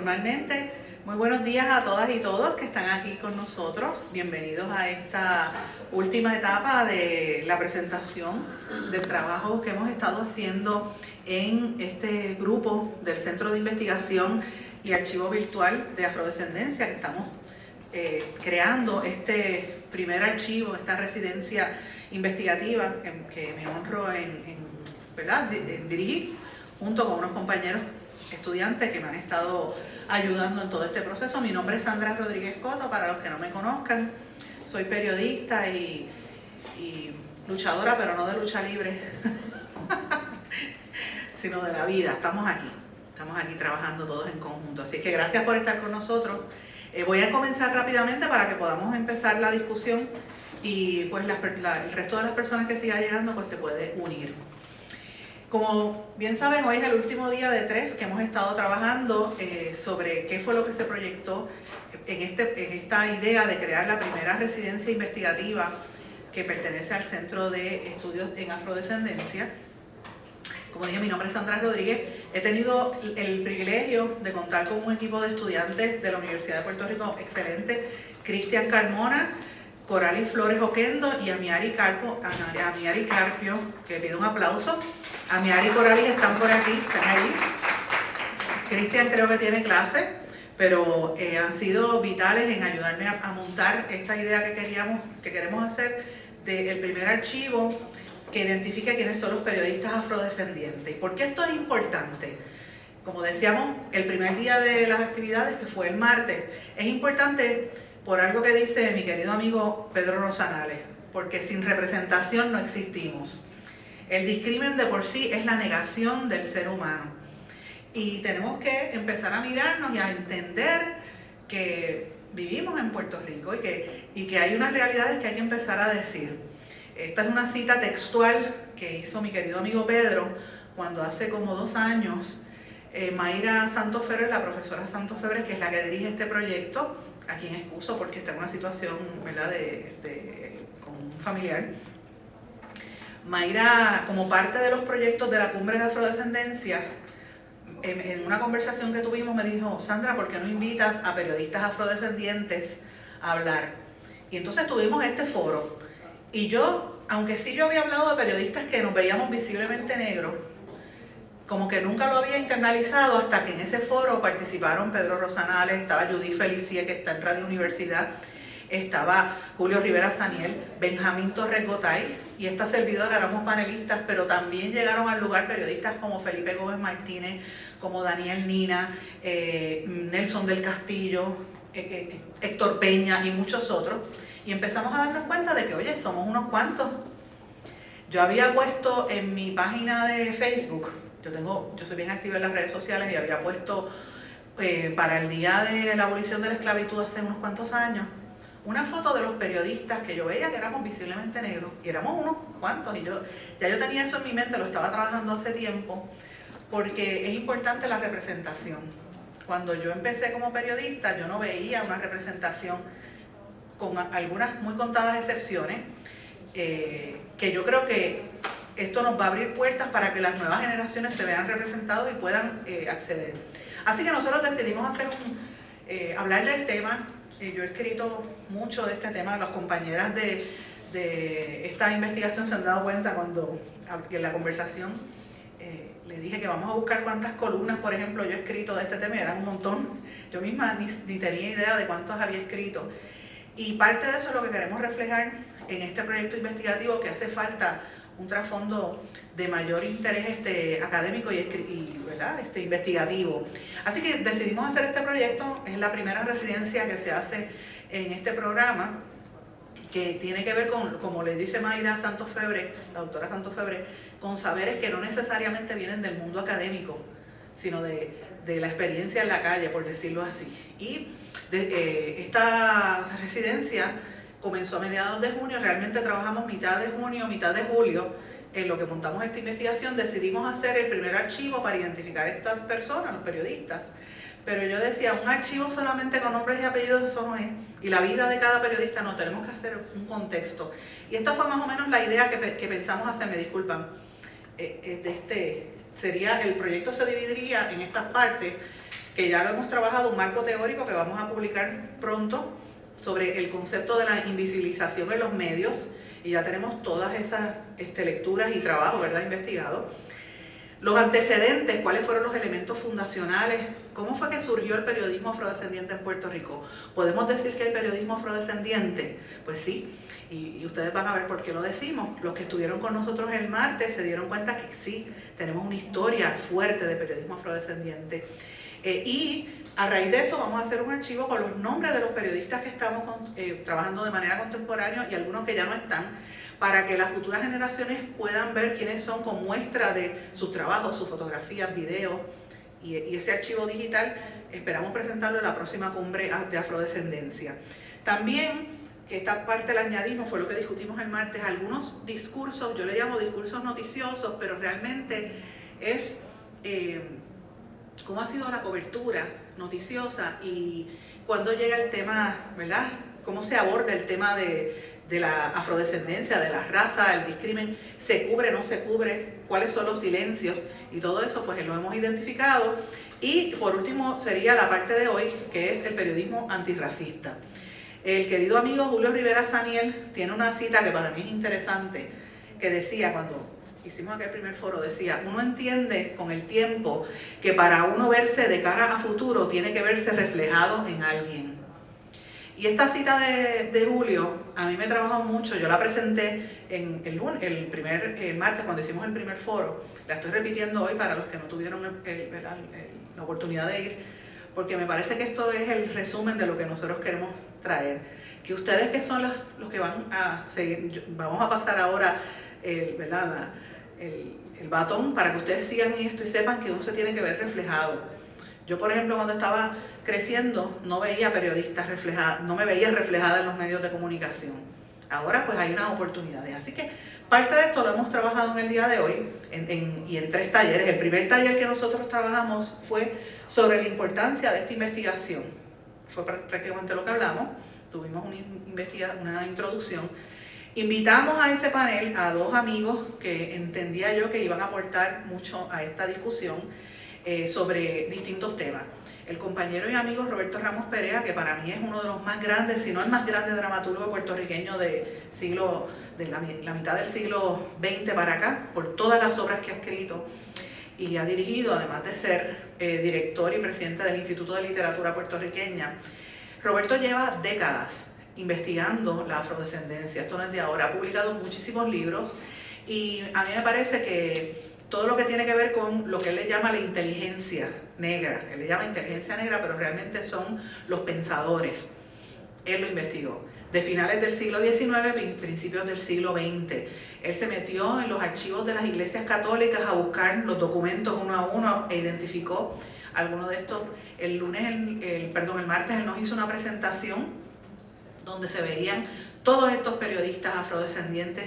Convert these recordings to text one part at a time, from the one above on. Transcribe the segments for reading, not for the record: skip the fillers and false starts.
formalmente. Muy buenos días a todas y todos que están aquí con nosotros. Bienvenidos a esta última etapa de la presentación del trabajo que hemos estado haciendo en este grupo del Centro de Investigación y Archivo Virtual de Afrodescendencia, que estamos creando este primer archivo, esta residencia investigativa que me honro en dirigir, junto con unos compañeros estudiantes que me han estado ayudando en todo este proceso. Mi nombre es Sandra Rodríguez Coto, para los que no me conozcan. Soy periodista y luchadora, pero no de lucha libre, sino de la vida. Estamos aquí trabajando todos en conjunto. Así que gracias por estar con nosotros. Voy a comenzar rápidamente para que podamos empezar la discusión y pues el resto de las personas que sigan llegando pues se puede unir. Como bien saben, hoy es el último día de 3 que hemos estado trabajando sobre qué fue lo que se proyectó en esta idea de crear la primera residencia investigativa que pertenece al Centro de Estudios en Afrodescendencia. Como dije, mi nombre es Sandra Rodríguez. He tenido el privilegio de contar con un equipo de estudiantes de la Universidad de Puerto Rico excelente: Cristian Carmona, Coralis Flores Oquendo y Amiari Carpio, que pido un aplauso. Amiari y Coralis están por aquí, están ahí. Cristian creo que tiene clase, pero han sido vitales en ayudarme a montar esta idea que queremos hacer del primer archivo que identifique quiénes son los periodistas afrodescendientes. ¿Y por qué esto es importante? Como decíamos, el primer día de las actividades, que fue el martes, es importante por algo que dice mi querido amigo Pedro Rosanales, porque sin representación no existimos. El discrimen de por sí es la negación del ser humano. Y tenemos que empezar a mirarnos y a entender que vivimos en Puerto Rico y que hay unas realidades que hay que empezar a decir. Esta es una cita textual que hizo mi querido amigo Pedro cuando hace como 2 años Mayra Santos Febres, la profesora Santos Febres, que es la que dirige este proyecto, a quien excuso porque está en una situación, ¿verdad?, con un familiar. Mayra, como parte de los proyectos de la Cumbre de Afrodescendencia, en una conversación que tuvimos me dijo: Sandra, ¿por qué no invitas a periodistas afrodescendientes a hablar? Y entonces tuvimos este foro. Y yo, aunque sí yo había hablado de periodistas que nos veíamos visiblemente negros, como que nunca lo había internalizado hasta que en ese foro participaron Pedro Rosanales, estaba Judith Felicie, que está en Radio Universidad, estaba Julio Rivera Saniel, Benjamín Torres Gotay y esta servidora. Éramos panelistas, pero también llegaron al lugar periodistas como Felipe Gómez Martínez, como Daniel Nina, Nelson del Castillo, Héctor Peña y muchos otros. Y empezamos a darnos cuenta de que, oye, somos unos cuantos. Yo había puesto en mi página de Facebook, yo soy bien activa en las redes sociales, y había puesto para el día de la abolición de la esclavitud hace unos cuantos años, una foto de los periodistas que yo veía que éramos visiblemente negros, y éramos unos cuantos, y ya yo tenía eso en mi mente, lo estaba trabajando hace tiempo, porque es importante la representación. Cuando yo empecé como periodista, yo no veía una representación, con algunas muy contadas excepciones, que yo creo que esto nos va a abrir puertas para que las nuevas generaciones se vean representados y puedan acceder. Así que nosotros decidimos hablar del tema. Yo he escrito mucho de este tema. Las compañeras de esta investigación se han dado cuenta cuando en la conversación le dije que vamos a buscar cuántas columnas, por ejemplo, yo he escrito de este tema, y eran un montón. Yo misma ni tenía idea de cuántos había escrito. Y parte de eso es lo que queremos reflejar en este proyecto investigativo, que hace falta un trasfondo de mayor interés académico y ¿verdad?, investigativo. Así que decidimos hacer este proyecto. Es la primera residencia que se hace en este programa, que tiene que ver con, como le dice Mayra Santos Febres, la doctora Santos Febres, con saberes que no necesariamente vienen del mundo académico, sino de la experiencia en la calle, por decirlo así. Y esta residencia comenzó a mediados de junio. Realmente trabajamos mitad de junio, mitad de julio en lo que montamos esta investigación. Decidimos hacer el primer archivo para identificar a estas personas, los periodistas. Pero yo decía, un archivo solamente con nombres y apellidos, eso no es. Y la vida de cada periodista no, tenemos que hacer un contexto. Y esta fue más o menos la idea que pensamos hacer, me disculpan, sería, el proyecto se dividiría en estas partes. que ya lo hemos trabajado, un marco teórico que vamos a publicar pronto sobre el concepto de la invisibilización en los medios, y ya tenemos todas esas lecturas y trabajos, ¿verdad?, investigados. Los antecedentes, cuáles fueron los elementos fundacionales, cómo fue que surgió el periodismo afrodescendiente en Puerto Rico. ¿Podemos decir que hay periodismo afrodescendiente? Pues sí, y ustedes van a ver por qué lo decimos. Los que estuvieron con nosotros el martes se dieron cuenta que sí, tenemos una historia fuerte de periodismo afrodescendiente. Y a raíz de eso vamos a hacer un archivo con los nombres de los periodistas que estamos trabajando de manera contemporánea y algunos que ya no están, para que las futuras generaciones puedan ver quiénes son con muestra de sus trabajos, sus fotografías, videos, y ese archivo digital esperamos presentarlo en la próxima cumbre de afrodescendencia. También, que esta parte la añadimos, fue lo que discutimos el martes, algunos discursos, yo le llamo discursos noticiosos, pero realmente es cómo ha sido la cobertura noticiosa y cuando llega el tema, ¿verdad?, cómo se aborda el tema de la afrodescendencia, de la raza, el discrimen, se cubre, no se cubre, cuáles son los silencios, y todo eso pues lo hemos identificado. Y por último sería la parte de hoy, que es el periodismo antirracista. El querido amigo Julio Rivera Saniel tiene una cita que para mí es interesante, que decía, cuando hicimos aquel primer foro, decía: uno entiende con el tiempo que para uno verse de cara a futuro tiene que verse reflejado en alguien. Y esta cita de Julio a mí me trabajó mucho. Yo la presenté en el martes cuando hicimos el primer foro. La estoy repitiendo hoy para los que no tuvieron la oportunidad de ir, porque me parece que esto es el resumen de lo que nosotros queremos traer. Que ustedes, que son los que van a seguir, vamos a pasar ahora el batón para que ustedes sigan esto y sepan que uno se tiene que ver reflejado. Yo, por ejemplo, cuando estaba creciendo no veía periodistas reflejadas, no me veía reflejada en los medios de comunicación. Ahora pues hay unas oportunidades. Así que parte de esto lo hemos trabajado en el día de hoy y en 3 talleres. El primer taller que nosotros trabajamos fue sobre la importancia de esta investigación. Fue prácticamente lo que hablamos. Tuvimos una introducción. Invitamos a ese panel a 2 amigos que entendía yo que iban a aportar mucho a esta discusión sobre distintos temas. El compañero y amigo Roberto Ramos Perea, que para mí es uno de los más grandes, si no el más grande dramaturgo puertorriqueño de la mitad del siglo XX para acá, por todas las obras que ha escrito y ha dirigido, además de ser director y presidente del Instituto de Literatura Puertorriqueña. Roberto lleva décadas investigando la afrodescendencia, esto no es de ahora, ha publicado muchísimos libros y a mí me parece que todo lo que tiene que ver con lo que él le llama la inteligencia negra, él le llama inteligencia negra, pero realmente son los pensadores. Él lo investigó. De finales del siglo XIX, principios del siglo XX. Él se metió en los archivos de las iglesias católicas a buscar los documentos uno a uno e identificó algunos de estos. El martes él nos hizo una presentación donde se veían todos estos periodistas afrodescendientes,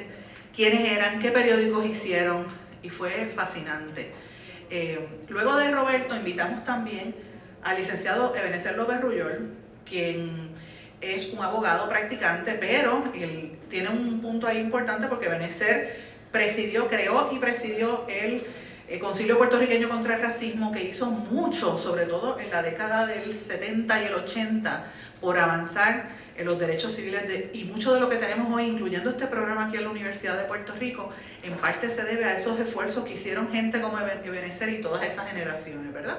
quiénes eran, qué periódicos hicieron, y fue fascinante. Luego de Roberto invitamos también al licenciado Ebenezer López Rullol, quien es un abogado practicante, pero él tiene un punto ahí importante porque Ebenezer creó y presidió el Concilio Puertorriqueño contra el Racismo, que hizo mucho, sobre todo en la década del 70 y el 80, por avanzar en los derechos civiles y mucho de lo que tenemos hoy, incluyendo este programa aquí en la Universidad de Puerto Rico, en parte se debe a esos esfuerzos que hicieron gente como Ebenezer y todas esas generaciones, ¿verdad?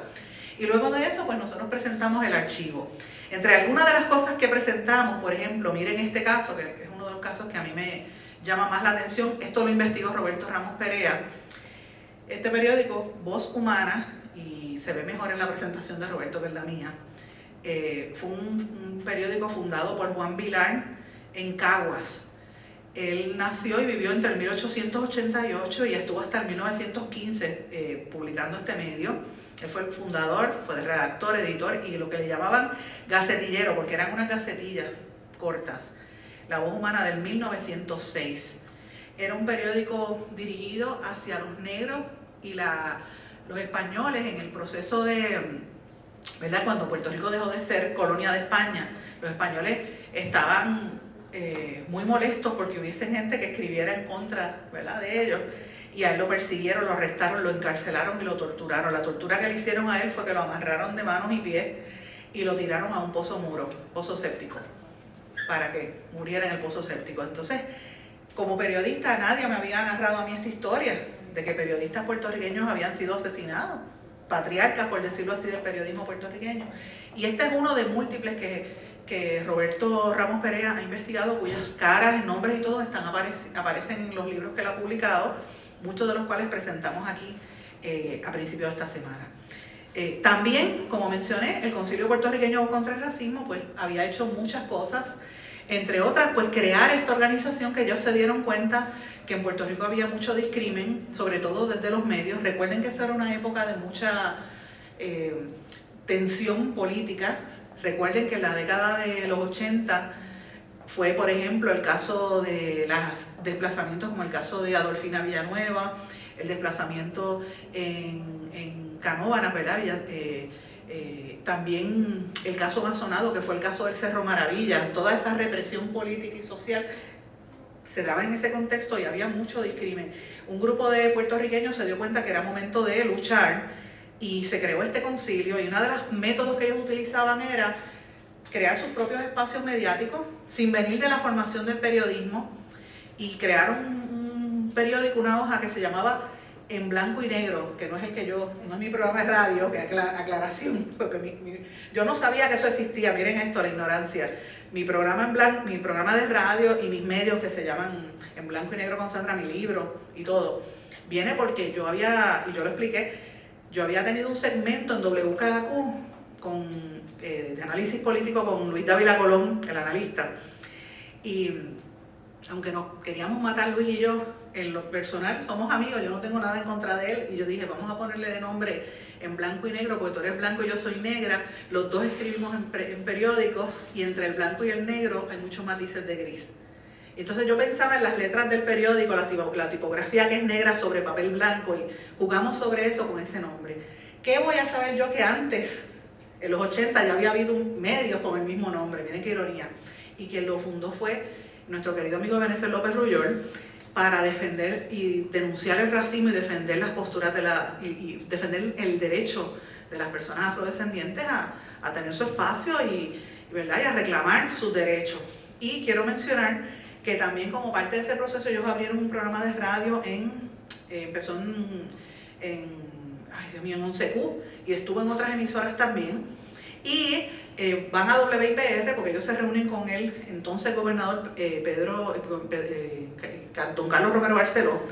Y luego de eso, pues nosotros presentamos el archivo. Entre algunas de las cosas que presentamos, por ejemplo, miren este caso, que es uno de los casos que a mí me llama más la atención, esto lo investigó Roberto Ramos Perea. Este periódico, Voz Humana, y se ve mejor en la presentación de Roberto que en la mía, fue un periódico fundado por Juan Vilar en Caguas. Él nació y vivió entre el 1888 y estuvo hasta el 1915 publicando este medio. Él fue el fundador, fue redactor, editor y lo que le llamaban gacetillero, porque eran unas gacetillas cortas. La Voz Humana del 1906. Era un periódico dirigido hacia los negros y los españoles en el proceso de, ¿verdad? Cuando Puerto Rico dejó de ser colonia de España, los españoles estaban muy molestos porque hubiese gente que escribiera en contra, ¿verdad?, de ellos. y a él lo persiguieron, lo arrestaron, lo encarcelaron y lo torturaron. La tortura que le hicieron a él fue que lo amarraron de manos y pies y lo tiraron a un pozo séptico, para que muriera en el pozo séptico. Entonces, como periodista, nadie me había narrado a mí esta historia de que periodistas puertorriqueños habían sido asesinados, patriarcas, por decirlo así, del periodismo puertorriqueño. Y este es uno de múltiples que Roberto Ramos Perea ha investigado, cuyas caras, nombres y todo aparecen en los libros que él ha publicado, muchos de los cuales presentamos aquí a principios de esta semana. También, como mencioné, el Concilio Puertorriqueño contra el Racismo pues había hecho muchas cosas, entre otras, pues crear esta organización que ellos se dieron cuenta que en Puerto Rico había mucho discrimen, sobre todo desde los medios. Recuerden que esa era una época de mucha tensión política. Recuerden que en la década de los 80 fue, por ejemplo, el caso de los desplazamientos, como el caso de Adolfina Villanueva, el desplazamiento en Canóvanas, ¿verdad? También el caso más sonado, que fue el caso del Cerro Maravilla. Toda esa represión política y social se daba en ese contexto y había mucho discrimen. Un grupo de puertorriqueños se dio cuenta que era momento de luchar y se creó este concilio, y uno de los métodos que ellos utilizaban era crear sus propios espacios mediáticos sin venir de la formación del periodismo, y crearon un periódico, una hoja que se llamaba En Blanco y Negro, que no es no es mi programa de radio, que aclaración, porque yo no sabía que eso existía. Miren esto, la ignorancia. Mi programa de radio y mis medios, que se llaman En Blanco y Negro con Sandra, mi libro y todo, viene porque y yo lo expliqué, yo había tenido un segmento en WKQ de análisis político con Luis Dávila Colón, el analista, y aunque nos queríamos matar Luis y yo, en lo personal somos amigos, yo no tengo nada en contra de él, y yo dije, vamos a ponerle de nombre En Blanco y Negro, porque tú eres blanco y yo soy negra, los dos escribimos en periódicos, y entre el blanco y el negro hay muchos matices de gris. Entonces yo pensaba en las letras del periódico, la tipografía que es negra sobre papel blanco, y jugamos sobre eso con ese nombre. ¿Qué voy a saber yo que antes, en los 80, ya había habido un medio con el mismo nombre? Miren qué ironía. Y quien lo fundó fue nuestro querido amigo Ebenezer López Rullol, para defender y denunciar el racismo y defender las posturas y defender el derecho de las personas afrodescendientes a tener su espacio ¿verdad? Y a reclamar sus derechos. Y quiero mencionar que también, como parte de ese proceso, ellos abrieron un programa de radio empezó en 11Q, y estuvo en otras emisoras también. Y van a WIPR porque ellos se reúnen con el entonces gobernador don Carlos Romero Barceló,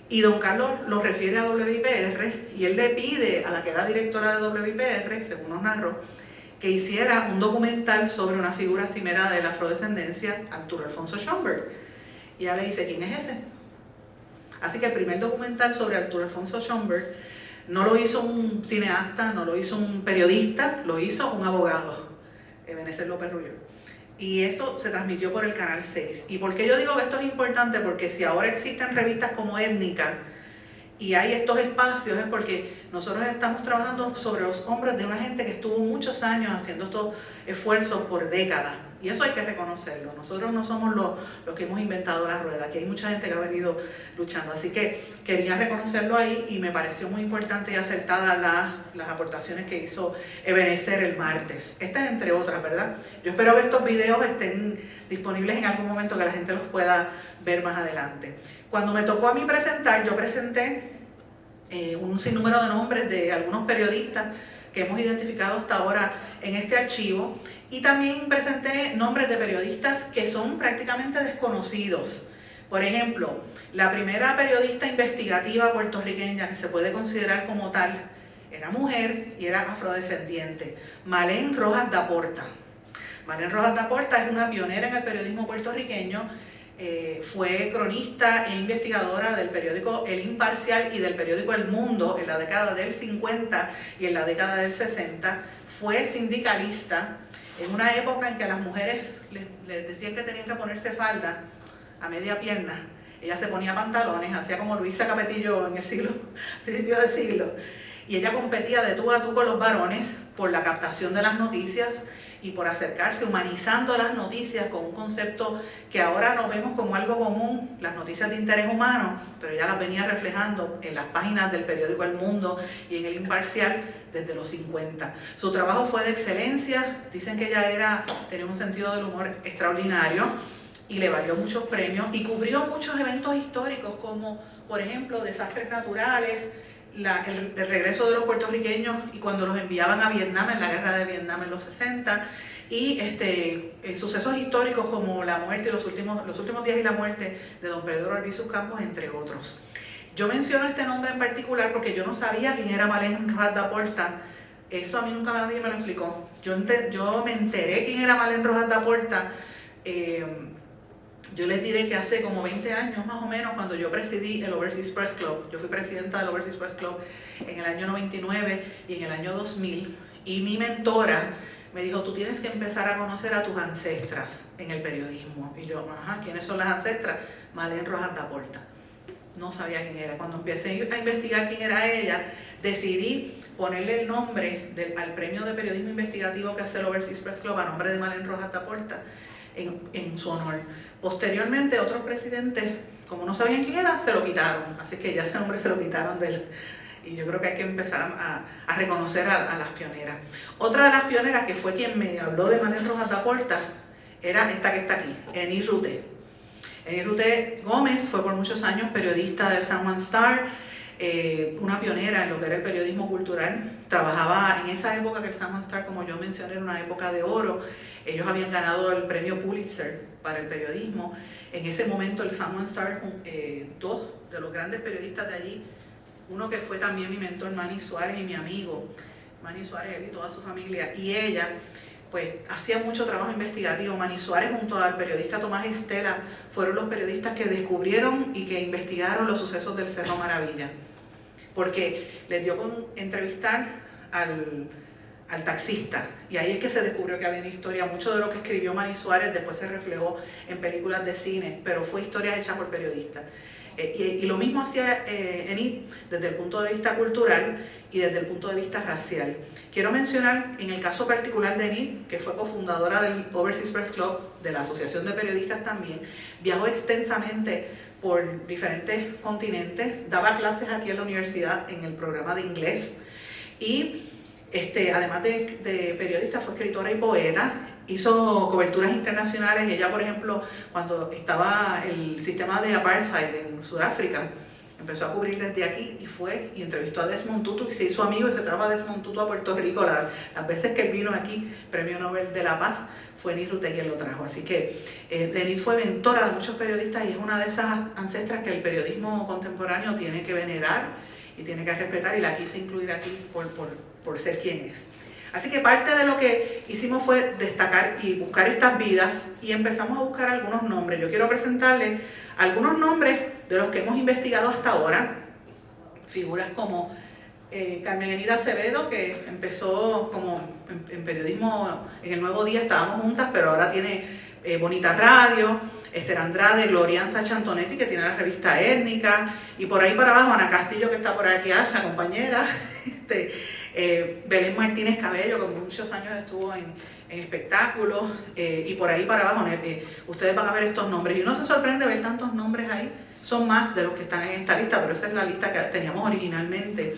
y don Carlos lo refiere a WIPR, y él le pide a la que era directora de WIPR, según nos narró, que hiciera un documental sobre una figura cimera de la afrodescendencia, Arturo Alfonso Schomburg. Y ella le dice, ¿quién es ese? Así que el primer documental sobre Arturo Alfonso Schomburg no lo hizo un cineasta, no lo hizo un periodista, lo hizo un abogado, Ebenezer López Rullol. Y eso se transmitió por el Canal 6. ¿Y por qué yo digo que esto es importante? Porque si ahora existen revistas como Étnica y hay estos espacios, es porque nosotros estamos trabajando sobre los hombros de una gente que estuvo muchos años haciendo estos esfuerzos por décadas. Y eso hay que reconocerlo. Nosotros no somos los que hemos inventado la rueda. Aquí hay mucha gente que ha venido luchando. Así que quería reconocerlo ahí, y me pareció muy importante y acertada las aportaciones que hizo Ebenezer el martes. Estas entre otras, ¿verdad? Yo espero que estos videos estén disponibles en algún momento, que la gente los pueda ver más adelante. Cuando me tocó a mí presentar, yo presenté un sinnúmero de nombres de algunos periodistas que hemos identificado hasta ahora en este archivo, y también presenté nombres de periodistas que son prácticamente desconocidos. Por ejemplo, la primera periodista investigativa puertorriqueña que se puede considerar como tal era mujer y era afrodescendiente, Malén Rojas da Porta. Malén Rojas da Porta es una pionera en el periodismo puertorriqueño. Fue cronista e investigadora del periódico El Imparcial y del periódico El Mundo en la década del 50 y en la década del 60. Fue sindicalista en una época en que a las mujeres les decían que tenían que ponerse falda a media pierna. Ella se ponía pantalones, hacía como Luisa Capetillo en el principio del siglo. Y ella competía de tú a tú con los varones, por la captación de las noticias y por acercarse, humanizando las noticias con un concepto que ahora nos vemos como algo común, las noticias de interés humano, pero ya las venía reflejando en las páginas del periódico El Mundo y en El Imparcial desde los 50. Su trabajo fue de excelencia, dicen que ella tenía un sentido del humor extraordinario y le valió muchos premios y cubrió muchos eventos históricos como, por ejemplo, desastres naturales, el regreso de los puertorriqueños y cuando los enviaban a Vietnam en la guerra de Vietnam en los 60 y sucesos históricos como la muerte, los últimos días y la muerte de don Pedro Albizu Campos, entre otros. Yo menciono este nombre en particular porque yo no sabía quién era Malén Rojas da Porta. Eso a mí nunca nadie me lo explicó. Yo me enteré quién era Malén Rojas da Porta. Yo les diré que hace como 20 años más o menos, cuando yo presidí el Overseas Press Club, yo fui presidenta del Overseas Press Club en el año 99 y en el año 2000, y mi mentora me dijo, tú tienes que empezar a conocer a tus ancestras en el periodismo. Y yo, ajá, ¿quiénes son las ancestras? Malén Rojas da Porta. No sabía quién era. Cuando empecé a investigar quién era ella, decidí ponerle el nombre al premio de periodismo investigativo que hace el Overseas Press Club a nombre de Malén Rojas da Porta en su honor. Posteriormente, otros presidentes, como no sabían quién era, se lo quitaron. Así que ya ese nombre se lo quitaron de él. Y yo creo que hay que empezar a reconocer a las pioneras. Otra de las pioneras que fue quien me habló de Malén Rojas da Porta era esta que está aquí, Eni Ruté. Eni Ruté Gómez fue por muchos años periodista del San Juan Star, una pionera en lo que era el periodismo cultural. Trabajaba en esa época que el San Juan Star, como yo mencioné, era una época de oro. Ellos habían ganado el premio Pulitzer para el periodismo. En ese momento el San Juan Star, dos de los grandes periodistas de allí, uno que fue también mi mentor, Manny Suárez, y mi amigo, Manny Suárez, él y toda su familia, y ella, pues hacía mucho trabajo investigativo. Manny Suárez junto al periodista Tomás Estela fueron los periodistas que descubrieron y que investigaron los sucesos del Cerro Maravilla, porque les dio con entrevistar al taxista, y ahí es que se descubrió que había una historia. Mucho de lo que escribió Manny Suárez después se reflejó en películas de cine, pero fue historia hecha por periodistas. Y lo mismo hacía Eni desde el punto de vista cultural y desde el punto de vista racial. Quiero mencionar en el caso particular de Eni, que fue cofundadora del Overseas Press Club, de la Asociación de Periodistas también, viajó extensamente por diferentes continentes, daba clases aquí en la universidad en el programa de inglés y además de periodista fue escritora y poeta. Hizo coberturas internacionales. Ella, por ejemplo, cuando estaba el sistema de apartheid en Sudáfrica, empezó a cubrir desde aquí y fue y entrevistó a Desmond Tutu y se hizo amigo y se trajo a Desmond Tutu a Puerto Rico. Las veces que él vino aquí, Premio Nobel de la Paz, fue Eni Ruté quien lo trajo. Así que Eni fue mentora de muchos periodistas y es una de esas ancestras que el periodismo contemporáneo tiene que venerar y tiene que respetar, y la quise incluir aquí por ser quien es. Así que parte de lo que hicimos fue destacar y buscar estas vidas y empezamos a buscar algunos nombres. Yo quiero presentarles algunos nombres de los que hemos investigado hasta ahora. Figuras como Carmen Enida Acevedo, que empezó como en periodismo en El Nuevo Día, estábamos juntas, pero ahora tiene Bonita Radio. Esther Andrade, Glorianza Chantonetti, que tiene la revista Étnica, y por ahí para abajo Ana Castillo, que está por aquí, la compañera, Belén Martínez Cabello, que muchos años estuvo en espectáculos, y por ahí para abajo ustedes van a ver estos nombres, y uno se sorprende ver tantos nombres ahí. Son más de los que están en esta lista, pero esa es la lista que teníamos originalmente.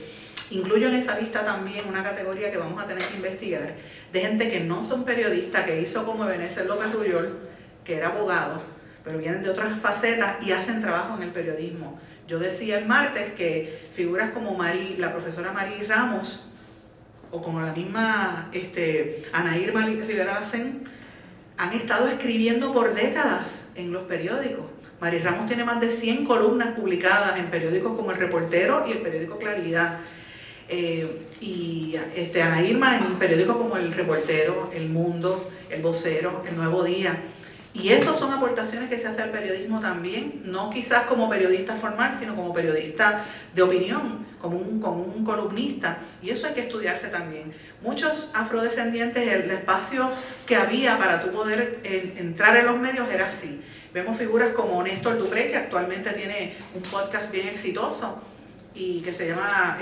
Incluyo en esa lista también una categoría que vamos a tener que investigar, de gente que no son periodistas, que hizo como Ebenezer López Ruyol, que era abogado, pero vienen de otras facetas y hacen trabajo en el periodismo. Yo decía el martes que figuras como la profesora Mari Ramos, o como la misma Ana Irma Rivera Lacén, han estado escribiendo por décadas en los periódicos. Mari Ramos tiene más de 100 columnas publicadas en periódicos como El Reportero y el periódico Claridad. Y Ana Irma en periódicos como El Reportero, El Mundo, El Vocero, El Nuevo Día. Y esas son aportaciones que se hace al periodismo también, no quizás como periodista formal, sino como periodista de opinión, como un columnista. Y eso hay que estudiarse también. Muchos afrodescendientes, el espacio que había para tú poder entrar en los medios era así. Vemos figuras como Néstor Dupré, que actualmente tiene un podcast bien exitoso, y que se llama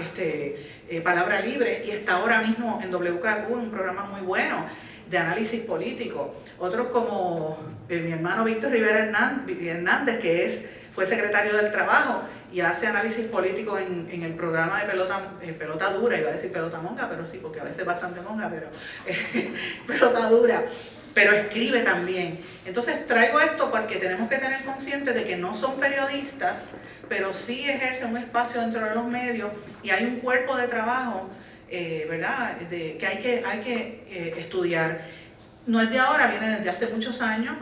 Palabra Libre, y está ahora mismo en WKQ, un programa muy bueno de análisis político. Otros como mi hermano Víctor Rivera Hernández, que fue secretario del Trabajo y hace análisis político en el programa de pelota dura, iba a decir pelota monga, pero sí, porque a veces es bastante monga, pero pelota dura, pero escribe también. Entonces traigo esto porque tenemos que tener consciente de que no son periodistas, pero sí ejercen un espacio dentro de los medios y hay un cuerpo de trabajo, ¿verdad?, que hay que estudiar. No es de ahora, viene desde hace muchos años.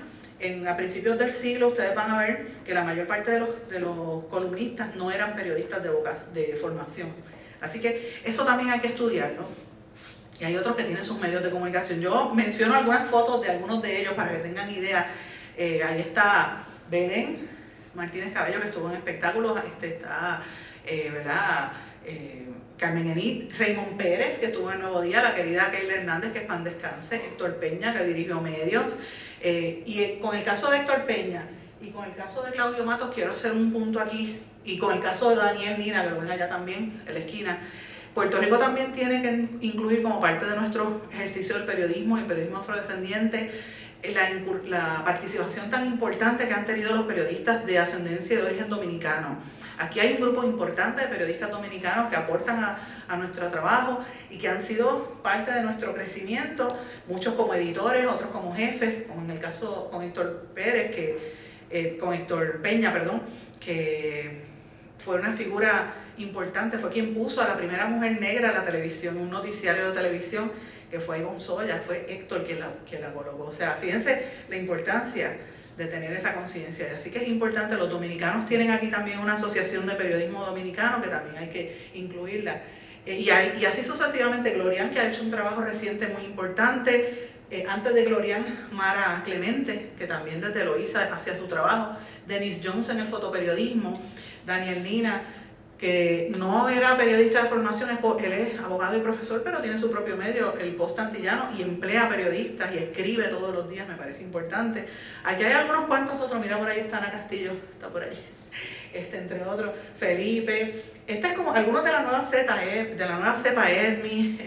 A principios del siglo ustedes van a ver que la mayor parte de los columnistas no eran periodistas de formación. Así que eso también hay que estudiarlo. Y hay otros que tienen sus medios de comunicación. Yo menciono algunas fotos de algunos de ellos para que tengan idea. Ahí está Belén Martínez Cabello, que estuvo en espectáculos. Está, ¿verdad?, Carmen Enid, Raymond Pérez, que estuvo en Nuevo Día, la querida Keila Hernández, que es pan descanse, Héctor Peña, que dirigió medios. Y con el caso de Héctor Peña y con el caso de Claudio Matos quiero hacer un punto aquí, y con el caso de Daniel Nina, que lo ven allá también, en la esquina. Puerto Rico también tiene que incluir como parte de nuestro ejercicio del periodismo, el periodismo afrodescendiente, la participación tan importante que han tenido los periodistas de ascendencia y de origen dominicano. Aquí hay un grupo importante de periodistas dominicanos que aportan a nuestro trabajo y que han sido parte de nuestro crecimiento, muchos como editores, otros como jefes, como en el caso con Héctor Peña, que fue una figura importante, fue quien puso a la primera mujer negra a la televisión, un noticiario de televisión, que fue Ivonne Soya, fue Héctor quien la colocó. O sea, fíjense la importancia de tener esa conciencia. Así que es importante, los dominicanos tienen aquí también una asociación de periodismo dominicano que también hay que incluirla. Y así sucesivamente. Glorian, que ha hecho un trabajo reciente muy importante. Antes de Glorian, Mara Clemente, que también desde Eloísa hacía su trabajo. Denise Jones en el fotoperiodismo. Daniel Nina, que no era periodista de formación, él es abogado y profesor, pero tiene su propio medio, el Post Antillano, y emplea periodistas y escribe todos los días, me parece importante. Aquí hay algunos cuantos otros, mira por ahí está Ana Castillo, está por ahí, entre otros, Felipe, es como algunos de la nueva cepa Edmi,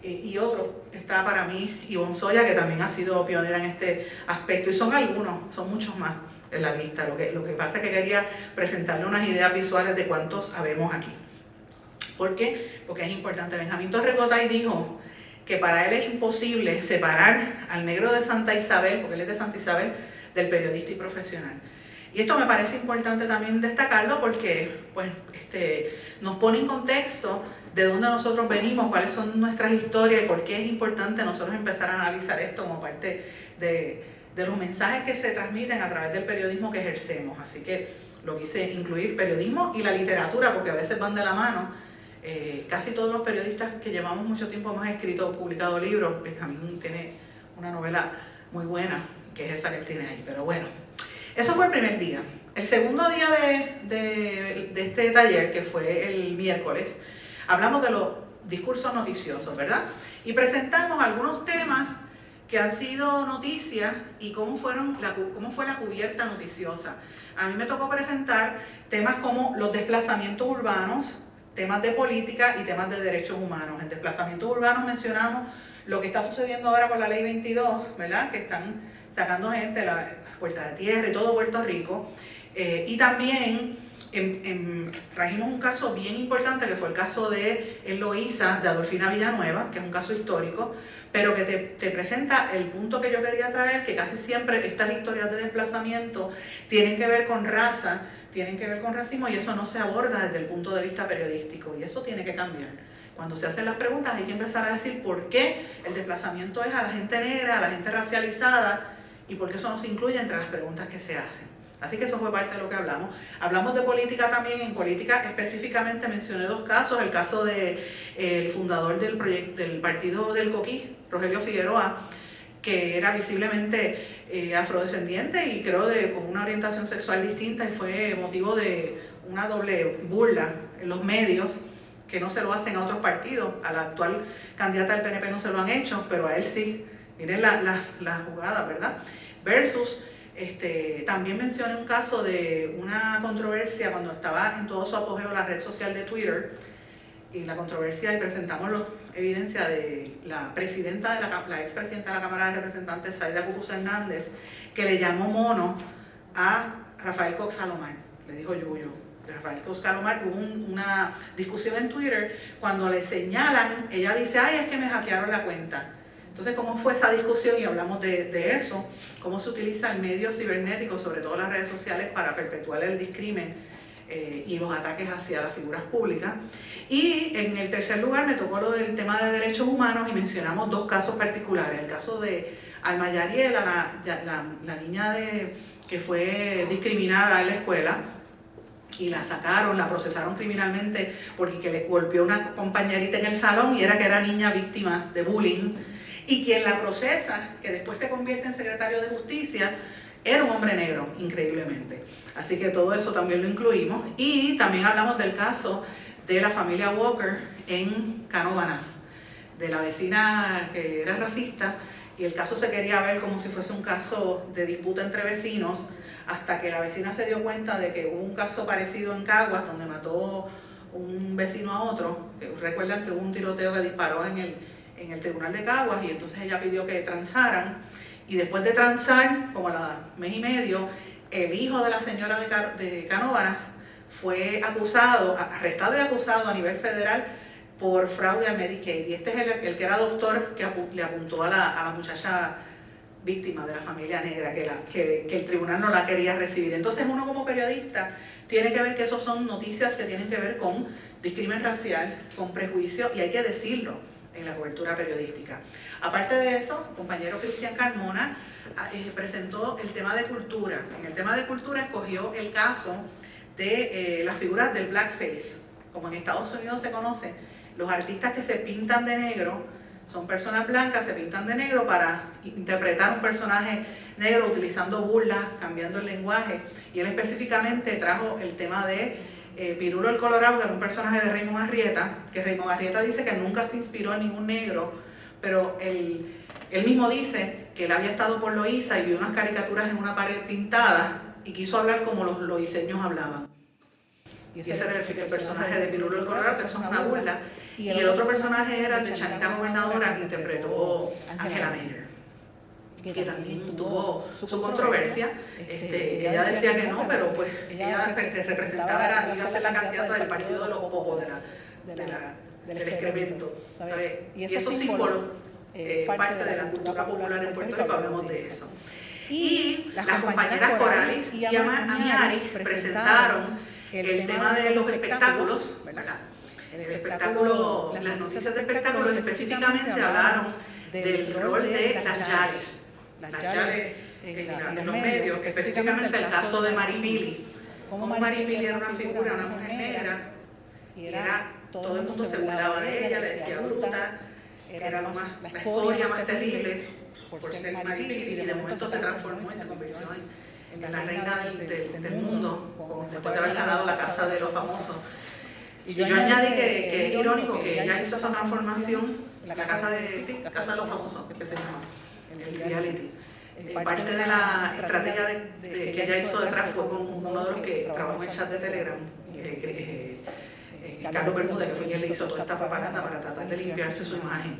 y otros, está para mí Ivonne Soya, que también ha sido pionera en este aspecto, y son algunos, son muchos más en la lista. Lo que pasa es que quería presentarle unas ideas visuales de cuántos habemos aquí. ¿Por qué? Porque es importante. Benjamín Torrecotay dijo que para él es imposible separar al negro de Santa Isabel, porque él es de Santa Isabel, del periodista y profesional. Y esto me parece importante también destacarlo porque pues, nos pone en contexto de dónde nosotros venimos, cuáles son nuestras historias y por qué es importante nosotros empezar a analizar esto como parte de los mensajes que se transmiten a través del periodismo que ejercemos. Así que lo quise incluir, periodismo y la literatura, porque a veces van de la mano. Casi todos los periodistas que llevamos mucho tiempo hemos escrito o publicado libros. Benjamín tiene una novela muy buena, que es esa que él tiene ahí, pero bueno. Eso fue el primer día. El segundo día de este taller, que fue el miércoles, hablamos de los discursos noticiosos, ¿verdad? Y presentamos algunos temas que han sido noticias y cómo fue la cubierta noticiosa. A mí me tocó presentar temas como los desplazamientos urbanos, temas de política y temas de derechos humanos. En desplazamientos urbanos mencionamos lo que está sucediendo ahora con la Ley 22, ¿verdad? Que están sacando gente de la Puerta de Tierra y todo Puerto Rico. Y también trajimos un caso bien importante, que fue el caso de Eloísa, de Adolfina Villanueva, que es un caso histórico, pero que te presenta el punto que yo quería traer, que casi siempre estas historias de desplazamiento tienen que ver con raza, tienen que ver con racismo, y eso no se aborda desde el punto de vista periodístico, y eso tiene que cambiar. Cuando se hacen las preguntas hay que empezar a decir por qué el desplazamiento es a la gente negra, a la gente racializada, y por qué eso no se incluye entre las preguntas que se hacen. Así que eso fue parte de lo que hablamos. Hablamos de política también. En política específicamente mencioné dos casos. El caso del fundador del partido del Coquí, Rogelio Figueroa, que era visiblemente afrodescendiente y creo con una orientación sexual distinta, y fue motivo de una doble burla en los medios, que no se lo hacen a otros partidos. A la actual candidata del PNP no se lo han hecho, pero a él sí. Miren la jugada, ¿verdad? Versus También mencioné un caso de una controversia cuando estaba en todo su apogeo la red social de Twitter, y la controversia, y presentamos la evidencia de la presidenta de la expresidenta de la Cámara de Representantes, Zaida Cucuz Hernández, que le llamó mono a Rafael Cox Salomar, le dijo Yuyo. De Rafael Cox Salomar hubo una discusión en Twitter, cuando le señalan, ella dice, ay, es que me hackearon la cuenta. Entonces, ¿cómo fue esa discusión? Y hablamos de eso, cómo se utiliza el medio cibernético, sobre todo las redes sociales, para perpetuar el discrimen y los ataques hacia las figuras públicas. Y en el tercer lugar me tocó lo del tema de derechos humanos y mencionamos dos casos particulares. El caso de Alma Yariela, la niña que fue discriminada en la escuela, y la sacaron, la procesaron criminalmente porque le golpeó una compañerita en el salón y era que era niña víctima de bullying. Y quien la procesa, que después se convierte en secretario de Justicia, era un hombre negro, increíblemente. Así que todo eso también lo incluimos. Y también hablamos del caso de la familia Walker en Canóvanas, de la vecina que era racista, y el caso se quería ver como si fuese un caso de disputa entre vecinos, hasta que la vecina se dio cuenta de que hubo un caso parecido en Caguas, donde mató un vecino a otro. Recuerdan que hubo un tiroteo que disparó en el tribunal de Caguas, y entonces ella pidió que transaran, y después de transar, como a la mes y medio, el hijo de la señora de Canóvanas fue arrestado y acusado a nivel federal por fraude a Medicaid. Y este es el que era doctor que le apuntó a la muchacha víctima de la familia negra, que el tribunal no la quería recibir. Entonces uno como periodista tiene que ver que eso son noticias que tienen que ver con discrimen racial, con prejuicio, y hay que decirlo en la cobertura periodística. Aparte de eso, el compañero Cristian Carmona presentó el tema de cultura. En el tema de cultura escogió el caso de las figuras del blackface. Como en Estados Unidos se conoce, los artistas que se pintan de negro son personas blancas, se pintan de negro para interpretar un personaje negro utilizando burlas, cambiando el lenguaje. Y él específicamente trajo el tema de Pirulo el Colorado, que era un personaje de Raymond Arrieta, que Raymond Arrieta dice que nunca se inspiró en ningún negro, pero él mismo dice que él había estado por Loíza y vio unas caricaturas en una pared pintada y quiso hablar como los loiseños hablaban. Y ese era el personaje de Pirulo el Colorado, que es una burla. Y el otro personaje era de Chanita Gobernadora, que interpretó Angela Mayer, que también tuvo su controversia. Ella decía que no, pero pues ella representaba, iba a ser la candidata del partido de los pocos, del excremento. Y esos símbolos, parte de la cultura popular en Puerto Rico, hablamos de eso. Y las compañeras Coralis y Amiari presentaron el tema de los espectáculos, ¿verdad? Las noticias de espectáculos específicamente hablaron del rol de las Yares en los medios, específicamente el caso de Maripili. Como Maripili era una figura, una mujer negra, y todo el mundo se burlaba de ella, le decía bruta, era la escoria más terrible por ser Maripili, y de momento se transformó y se convirtió en la reina del mundo, después de haber ganado la Casa de los Famosos. Y yo añadí que es irónico que ella hizo esa transformación, la Casa de los Famosos, que se llama, el reality. Parte de la estrategia que ella hizo detrás fue con uno de los que trabajó en el chat de Telegram, Carlos Bermúdez, que fue quien le hizo toda esta propaganda para tratar de limpiarse su imagen.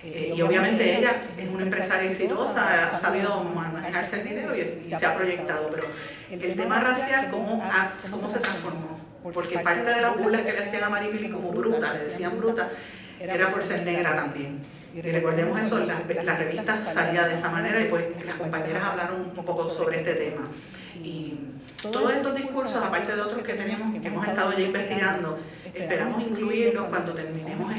Y obviamente ella es una empresaria exitosa, ha sabido manejarse el dinero y se ha proyectado, pero el tema racial, ¿cómo se transformó? Porque parte de las burlas que le hacían a Maripili como bruta, le decían bruta, era por ser negra también. Y recordemos eso, las revistas salían de esa manera, y pues las compañeras hablaron un poco sobre este tema. Y todos estos discursos, aparte de otros que hemos estado ya investigando, esperamos incluirlos cuando terminemos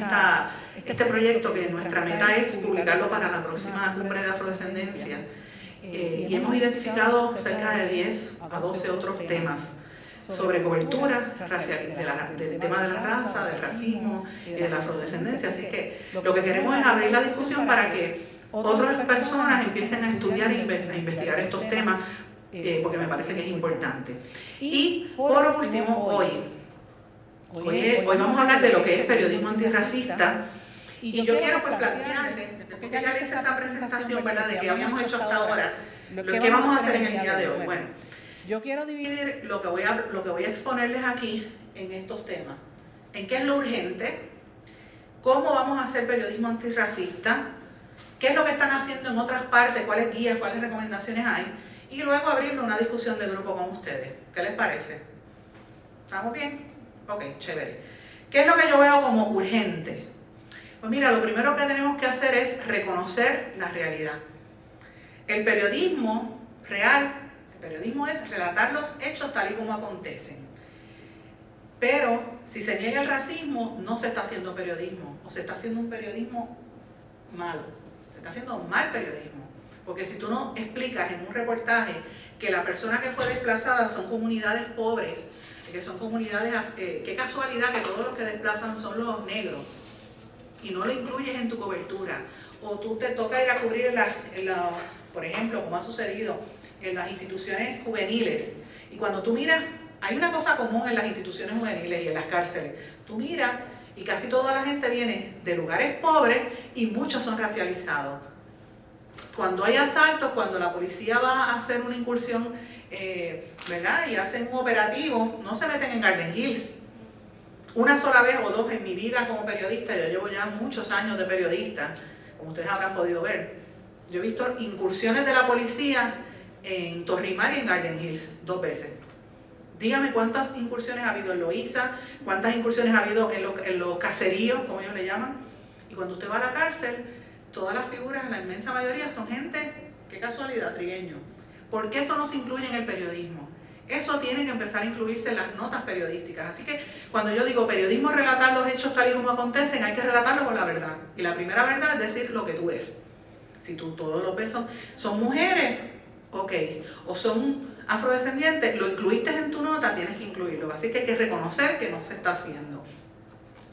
este proyecto, que nuestra meta es publicarlo para la próxima cumbre de afrodescendencia. Y hemos identificado cerca de 10 a 12 otros temas sobre cobertura racial, del tema de la raza, del racismo y de la afrodescendencia. Así que lo que queremos es abrir la discusión para que otras personas empiecen a estudiar e a investigar estos temas, porque me parece que es importante. Y por último, hoy vamos a hablar de lo que es periodismo antirracista. Y yo quiero pues plantearle, después que ya hice esta presentación, ¿verdad?, de que habíamos hecho hasta ahora, ¿Qué vamos a hacer en el día de hoy? Bueno, yo quiero dividir lo que voy a exponerles aquí en estos temas. En qué es lo urgente, cómo vamos a hacer periodismo antirracista, qué es lo que están haciendo en otras partes, cuáles guías, cuáles recomendaciones hay, y luego abrirle una discusión de grupo con ustedes. ¿Qué les parece? ¿Estamos bien? Ok, chévere. ¿Qué es lo que yo veo como urgente? Pues mira, lo primero que tenemos que hacer es reconocer la realidad. El periodismo real, el periodismo es relatar los hechos tal y como acontecen. Pero si se niega el racismo, no se está haciendo periodismo, o se está haciendo un periodismo malo, se está haciendo mal periodismo. Porque si tú no explicas en un reportaje que la persona que fue desplazada son comunidades pobres, que son comunidades, qué casualidad que todos los que desplazan son los negros, y no lo incluyes en tu cobertura, o tú te toca ir a cubrir por ejemplo, como ha sucedido en las instituciones juveniles, y cuando tú miras, hay una cosa común en las instituciones juveniles y en las cárceles, tú miras y casi toda la gente viene de lugares pobres y muchos son racializados. Cuando hay asaltos, cuando la policía va a hacer una incursión, ¿verdad? Y hacen un operativo, no se meten en Garden Hills. Una sola vez o dos en mi vida como periodista, yo llevo ya muchos años de periodista, como ustedes habrán podido ver. Yo he visto incursiones de la policía en Torrimar y en Garden Hills 2 veces. Dígame cuántas incursiones ha habido en Loíza, cuántas incursiones ha habido en los caseríos, como ellos le llaman. Y cuando usted va a la cárcel, todas las figuras, la inmensa mayoría, son gente, qué casualidad, trigueño. ¿Por qué eso no se incluye en el periodismo? Eso tiene que empezar a incluirse en las notas periodísticas. Así que cuando yo digo periodismo es relatar los hechos tal y como acontecen, hay que relatarlo con la verdad. Y la primera verdad es decir lo que tú ves. Si tú todos los ves son mujeres, ok, o son afrodescendientes, lo incluiste en tu nota, tienes que incluirlo. Así que hay que reconocer que no se está haciendo.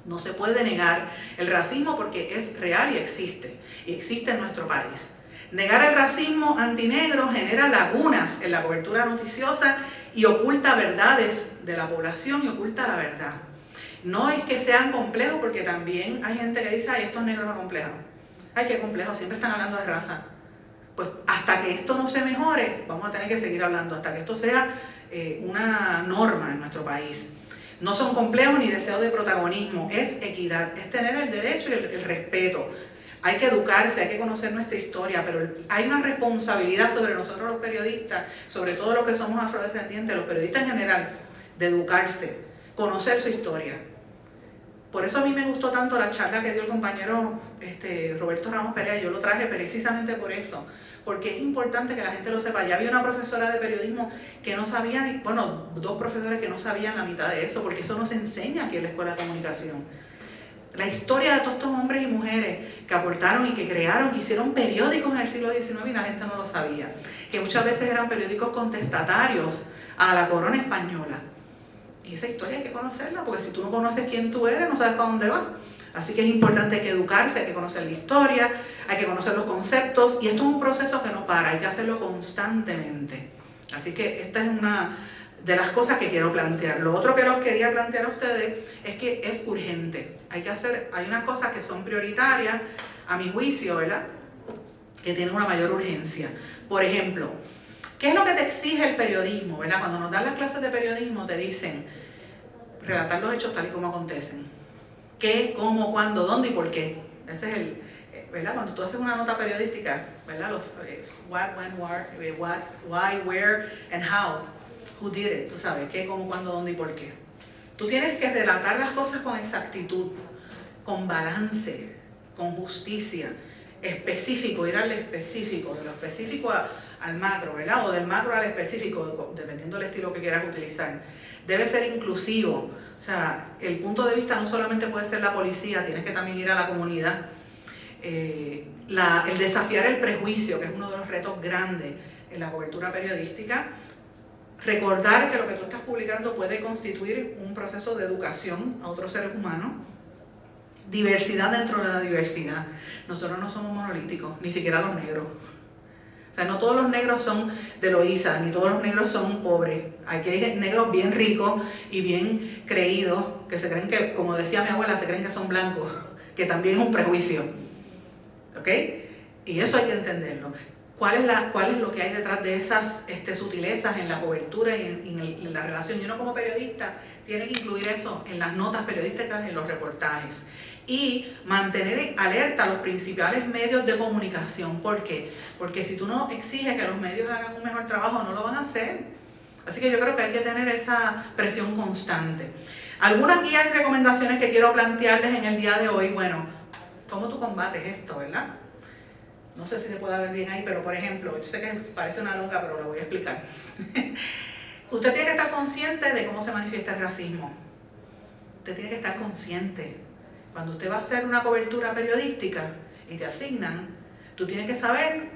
No se puede negar el racismo porque es real y existe en nuestro país. Negar el racismo antinegro genera lagunas en la cobertura noticiosa y oculta verdades de la población y oculta la verdad. No es que sean complejos, porque también hay gente que dice, ay, estos negros son complejos. Ay, qué complejo, siempre están hablando de raza. Pues hasta que esto no se mejore, vamos a tener que seguir hablando, hasta que esto sea una norma en nuestro país. No son complejos ni deseos de protagonismo, es equidad, es tener el derecho y el respeto. Hay que educarse, hay que conocer nuestra historia, pero hay una responsabilidad sobre nosotros los periodistas, sobre todo los que somos afrodescendientes, los periodistas en general, de educarse, conocer su historia. Por eso a mí me gustó tanto la charla que dio el compañero Roberto Ramos Perea, yo lo traje precisamente por eso, porque es importante que la gente lo sepa. Ya había una profesora de periodismo que no sabía, bueno, 2 profesores que no sabían la mitad de eso, porque eso no se enseña aquí en la Escuela de Comunicación. La historia de todos estos hombres y mujeres que aportaron y que crearon, que hicieron periódicos en el siglo XIX y la gente no lo sabía, que muchas veces eran periódicos contestatarios a la corona española. Y esa historia hay que conocerla, porque si tú no conoces quién tú eres, no sabes para dónde vas. Así que es importante, hay que educarse, hay que conocer la historia, hay que conocer los conceptos, y esto es un proceso que no para, hay que hacerlo constantemente. Así que esta es una de las cosas que quiero plantear. Lo otro que los quería plantear a ustedes es que es urgente. Hay unas cosas que son prioritarias, a mi juicio, ¿verdad?, que tienen una mayor urgencia. Por ejemplo, ¿qué es lo que te exige el periodismo? ¿Verdad? Cuando nos dan las clases de periodismo te dicen relatar los hechos tal y como acontecen. ¿Qué, cómo, cuándo, dónde y por qué? Ese es el, ¿verdad? Cuando tú haces una nota periodística, ¿verdad? Los what, when, why, where, and how. Who did it? Tú sabes, qué, cómo, cuándo, dónde y por qué. Tú tienes que relatar las cosas con exactitud, con balance, con justicia, específico, ir al específico, de lo específico al macro, ¿verdad? O del macro al específico, dependiendo del estilo que quieras utilizar. Debe ser inclusivo, o sea, el punto de vista no solamente puede ser la policía, tienes que también ir a la comunidad. El desafiar el prejuicio, que es uno de los retos grandes en la cobertura periodística. Recordar que lo que tú estás publicando puede constituir un proceso de educación a otros seres humanos. Diversidad dentro de la diversidad. Nosotros no somos monolíticos, ni siquiera los negros. O sea, no todos los negros son de Loíza, ni todos los negros son pobres. Aquí hay negros bien ricos y bien creídos, que se creen que, como decía mi abuela, se creen que son blancos, que también es un prejuicio. ¿Ok? Y eso hay que entenderlo. cuál es lo que hay detrás de esas sutilezas en la cobertura y en la relación. Y uno como periodista tiene que incluir eso en las notas periodísticas, en los reportajes. Y mantener alerta a los principales medios de comunicación. ¿Por qué? Porque si tú no exiges que los medios hagan un mejor trabajo, no lo van a hacer. Así que yo creo que hay que tener esa presión constante. Algunas guías y recomendaciones que quiero plantearles en el día de hoy. Bueno, ¿cómo tú combates esto, verdad? No sé si se puede ver bien ahí, pero por ejemplo, yo sé que parece una loca, pero la voy a explicar. Usted tiene que estar consciente de cómo se manifiesta el racismo. Usted tiene que estar consciente. Cuando usted va a hacer una cobertura periodística y te asignan, tú tienes que saber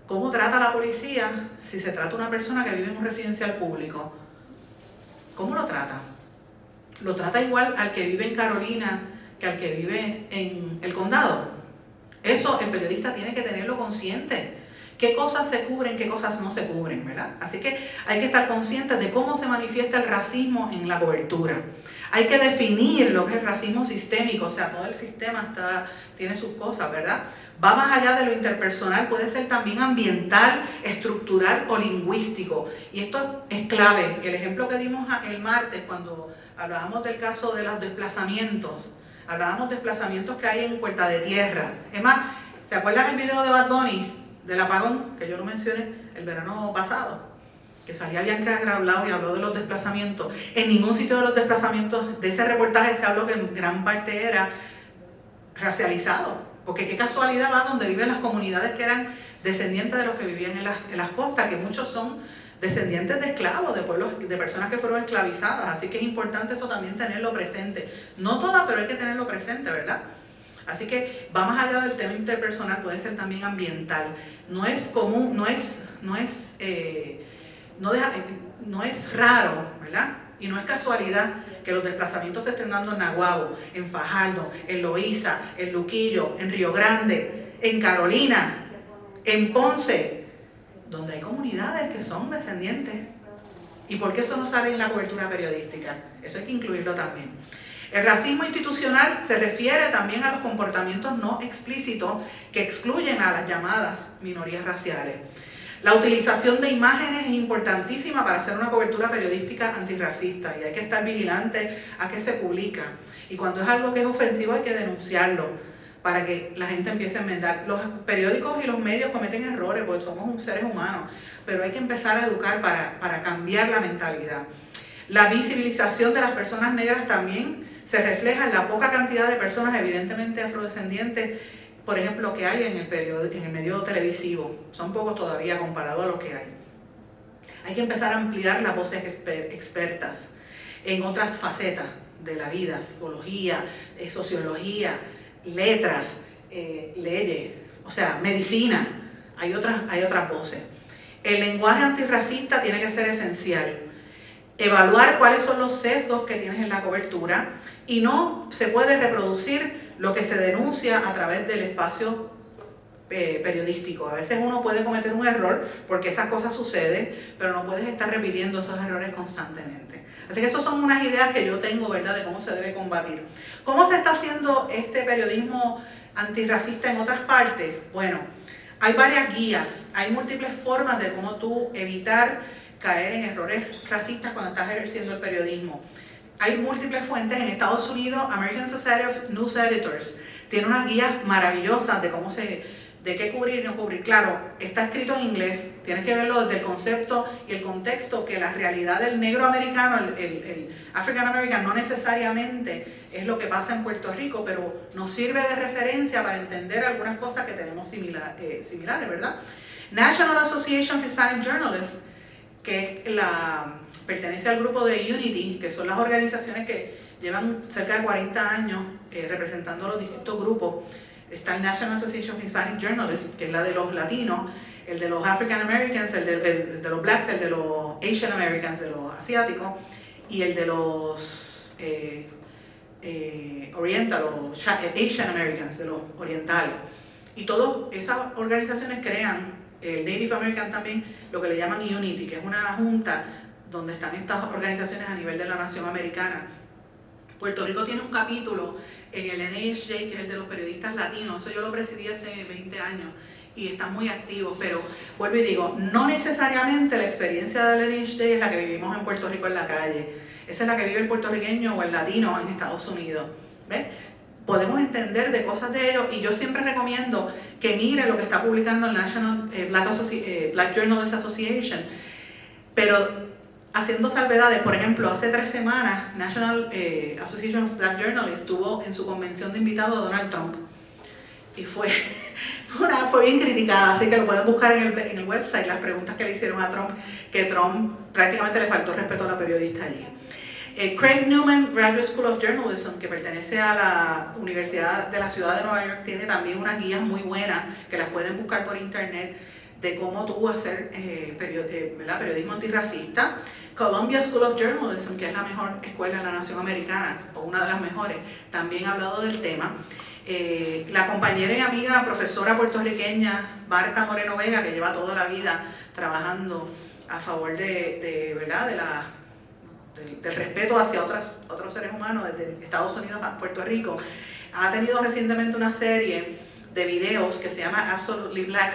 cómo trata la policía si se trata de una persona que vive en un residencial público. ¿Cómo lo trata? ¿Lo trata igual al que vive en Carolina que al que vive en el condado? Eso el periodista tiene que tenerlo consciente. ¿Qué cosas se cubren, qué cosas no se cubren, verdad? Así que hay que estar conscientes de cómo se manifiesta el racismo en la cobertura. Hay que definir lo que es el racismo sistémico, o sea, todo el sistema tiene sus cosas, ¿verdad? Va más allá de lo interpersonal, puede ser también ambiental, estructural o lingüístico. Y esto es clave. El ejemplo que dimos el martes cuando hablábamos del caso de los desplazamientos, hablábamos de desplazamientos que hay en Puerta de Tierra. Es más, ¿se acuerdan el video de Bad Bunny, del apagón, que yo lo mencioné el verano pasado? Que salía Bianca Graulao y habló de los desplazamientos. En ningún sitio de los desplazamientos de ese reportaje se habló que en gran parte era racializado. Porque qué casualidad va donde viven las comunidades que eran descendientes de los que vivían en las costas, que muchos son descendientes de esclavos, de pueblos, de personas que fueron esclavizadas. Así que es importante eso también tenerlo presente. No todas, pero hay que tenerlo presente, ¿verdad? Así que va más allá del tema interpersonal, puede ser también ambiental. No es común, no es raro, ¿verdad? Y no es casualidad que los desplazamientos se estén dando en Naguabo, en Fajardo, en Loíza, en Luquillo, en Río Grande, en Carolina, en Ponce, donde hay comunidades que son descendientes. ¿Y por qué eso no sale en la cobertura periodística? Eso hay que incluirlo también. El racismo institucional se refiere también a los comportamientos no explícitos que excluyen a las llamadas minorías raciales. La utilización de imágenes es importantísima para hacer una cobertura periodística antirracista y hay que estar vigilante a qué se publica. Y cuando es algo que es ofensivo hay que denunciarlo para que la gente empiece a enmendar. Los periódicos y los medios cometen errores porque somos seres humanos, pero hay que empezar a educar para cambiar la mentalidad. La visibilización de las personas negras también se refleja en la poca cantidad de personas evidentemente afrodescendientes, por ejemplo, que hay en el medio televisivo. Son pocos todavía comparado a lo que hay. Hay que empezar a ampliar las voces expertas en otras facetas de la vida, psicología, sociología, letras, leyes, o sea, medicina. Hay otras voces. El lenguaje antirracista tiene que ser esencial. Evaluar cuáles son los sesgos que tienes en la cobertura y no se puede reproducir lo que se denuncia a través del espacio periodístico. A veces uno puede cometer un error porque esas cosas suceden, pero no puedes estar repitiendo esos errores constantemente. Así que esas son unas ideas que yo tengo, ¿verdad?, de cómo se debe combatir. ¿Cómo se está haciendo este periodismo antirracista en otras partes? Bueno, hay varias guías, hay múltiples formas de cómo tú evitar caer en errores racistas cuando estás ejerciendo el periodismo. Hay múltiples fuentes. En Estados Unidos, American Society of News Editors tiene unas guías maravillosas de de qué cubrir y no cubrir. Claro, está escrito en inglés, tienes que verlo desde el concepto y el contexto, que la realidad del negro americano, el African American, no necesariamente es lo que pasa en Puerto Rico, pero nos sirve de referencia para entender algunas cosas que tenemos similares, ¿verdad? National Association of Hispanic Journalists, que pertenece al grupo de Unity, que son las organizaciones que llevan cerca de 40 años representando a los distintos grupos. Está el National Association of Hispanic Journalists, que es la de los latinos, el de los African Americans, el de los blacks, el de los Asian Americans, de los asiáticos, y el de los Oriental o Asian Americans, de los orientales. Y todas esas organizaciones crean, el Native American también, lo que le llaman Unity, que es una junta donde están estas organizaciones a nivel de la nación americana. Puerto Rico tiene un capítulo en el NASJ, que es el de los periodistas latinos. Eso yo lo presidí hace 20 años. y están muy activos, pero vuelvo y digo, no necesariamente la experiencia de Lineage Day es la que vivimos en Puerto Rico en la calle. Esa es la que vive el puertorriqueño o el latino en Estados Unidos. ¿Ves? Podemos entender de cosas de ellos y yo siempre recomiendo que mire lo que está publicando el National Black Journalists Association, pero haciendo salvedades. Por ejemplo, hace 3 semanas National Association of Black Journalists tuvo en su convención de invitados a Donald Trump y fue bien criticada, así que lo pueden buscar en el website, las preguntas que le hicieron a Trump, que Trump prácticamente le faltó respeto a la periodista allí. Craig Newman Graduate School of Journalism, que pertenece a la Universidad de la Ciudad de Nueva York, tiene también unas guías muy buenas que las pueden buscar por internet de cómo tú hacer periodismo antirracista. Columbia School of Journalism, que es la mejor escuela de la nación americana, o una de las mejores, también ha hablado del tema. La compañera y amiga profesora puertorriqueña Marta Moreno Vega, que lleva toda la vida trabajando a favor del respeto hacia otros seres humanos desde Estados Unidos a Puerto Rico, ha tenido recientemente una serie de videos que se llama Absolutely Black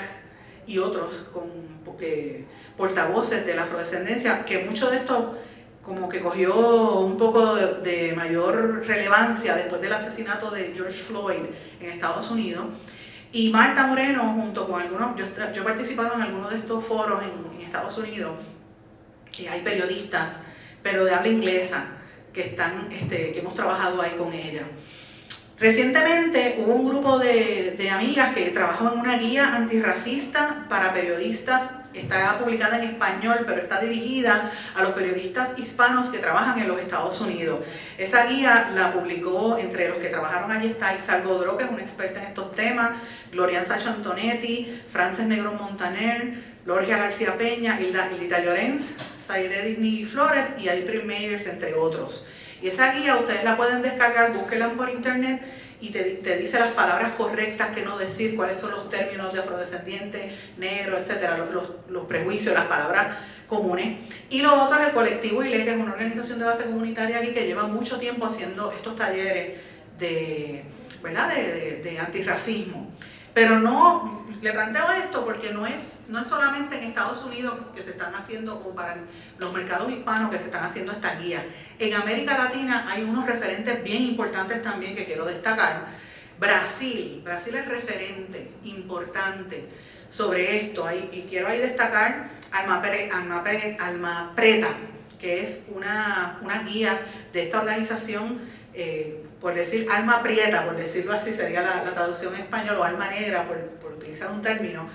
y otros con portavoces de la afrodescendencia, que mucho de esto como que cogió un poco de mayor relevancia después del asesinato de George Floyd en Estados Unidos. Y Marta Moreno, junto con algunos, yo he participado en algunos de estos foros en Estados Unidos, y hay periodistas, pero de habla inglesa, que hemos trabajado ahí con ella. Recientemente hubo un grupo de amigas que trabajó en una guía antirracista para periodistas. Está publicada en español, pero está dirigida a los periodistas hispanos que trabajan en los Estados Unidos. Esa guía la publicó, entre los que trabajaron allí está Isal Godró, que es una experta en estos temas, Gloria Sánchez Antonetti, Frances Negrón Montaner, Lorgia García Peña, Hilda Llorens, Zaire Digny Flores y April Meyers, entre otros. Y esa guía ustedes la pueden descargar, búsquenla por internet y te dice las palabras correctas que no decir, cuáles son los términos de afrodescendiente, negro, etcétera, los prejuicios, las palabras comunes. Y lo otro es el colectivo ILE, que es una organización de base comunitaria aquí que lleva mucho tiempo haciendo estos talleres de antirracismo. Pero no, le planteo esto porque no es solamente en Estados Unidos que se están haciendo, o para los mercados hispanos que se están haciendo estas guías. En América Latina hay unos referentes bien importantes también que quiero destacar. Brasil es referente importante sobre esto, y quiero ahí destacar Alma Preta, que es una guía de esta organización, por decir alma prieta, por decirlo así, sería la traducción en español, o alma negra, por utilizar un término,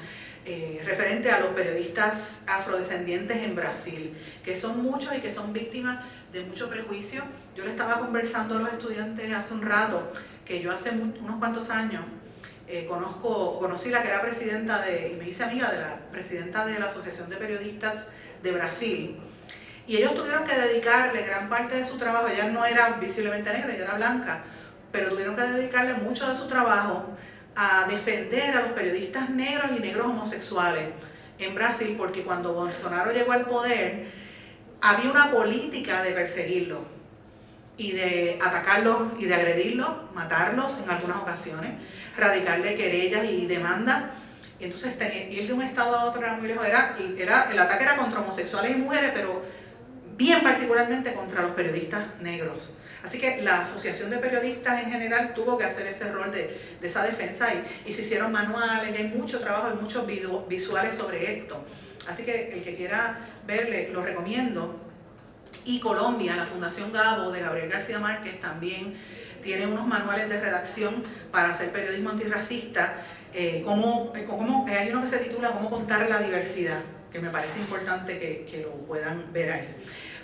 referente a los periodistas afrodescendientes en Brasil, que son muchos y que son víctimas de mucho prejuicio. Yo le estaba conversando a los estudiantes hace un rato, que yo hace unos cuantos años conocí la que era presidenta y me hice amiga de la presidenta de la Asociación de Periodistas de Brasil. Y ellos tuvieron que dedicarle gran parte de su trabajo. Ella no era visiblemente negra, ella era blanca, pero tuvieron que dedicarle mucho de su trabajo a defender a los periodistas negros y negros homosexuales en Brasil, porque cuando Bolsonaro llegó al poder, había una política de perseguirlos y de atacarlos y de agredirlos, matarlos en algunas ocasiones, radicarle querellas y demandas. Y entonces ir de un estado a otro era muy lejos. El ataque era contra homosexuales y mujeres, pero bien particularmente contra los periodistas negros. Así que la Asociación de Periodistas en general tuvo que hacer ese rol de esa defensa, y se hicieron manuales, hay mucho trabajo, hay muchos visuales sobre esto. Así que el que quiera verle, lo recomiendo. Y Colombia, la Fundación Gabo de Gabriel García Márquez, también tiene unos manuales de redacción para hacer periodismo antirracista. Hay uno que se titula Cómo contar la diversidad, que me parece importante que lo puedan ver ahí.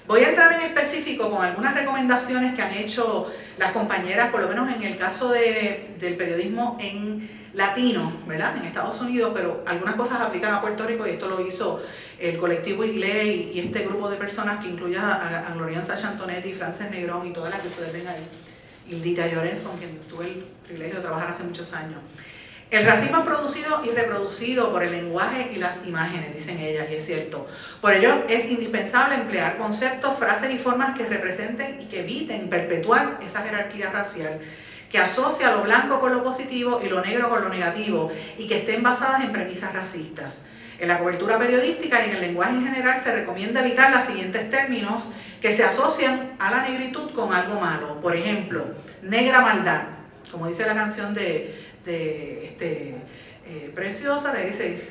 Voy a entrar en específico con algunas recomendaciones que han hecho las compañeras, por lo menos en el caso del periodismo en latino, ¿verdad? En Estados Unidos, pero algunas cosas aplican a Puerto Rico, y esto lo hizo el colectivo IGLE y este grupo de personas que incluye a Gloria Sánchez Antonetti, Frances Negrón y todas las que ustedes ven ahí, Hilda Llorens, con quien tuve el privilegio de trabajar hace muchos años. El racismo es producido y reproducido por el lenguaje y las imágenes, dicen ellas, y es cierto. Por ello, es indispensable emplear conceptos, frases y formas que representen y que eviten perpetuar esa jerarquía racial que asocia lo blanco con lo positivo y lo negro con lo negativo y que estén basadas en premisas racistas. En la cobertura periodística y en el lenguaje en general se recomienda evitar los siguientes términos que se asocian a la negritud con algo malo. Por ejemplo, negra maldad, como dice la canción Preciosa, le dice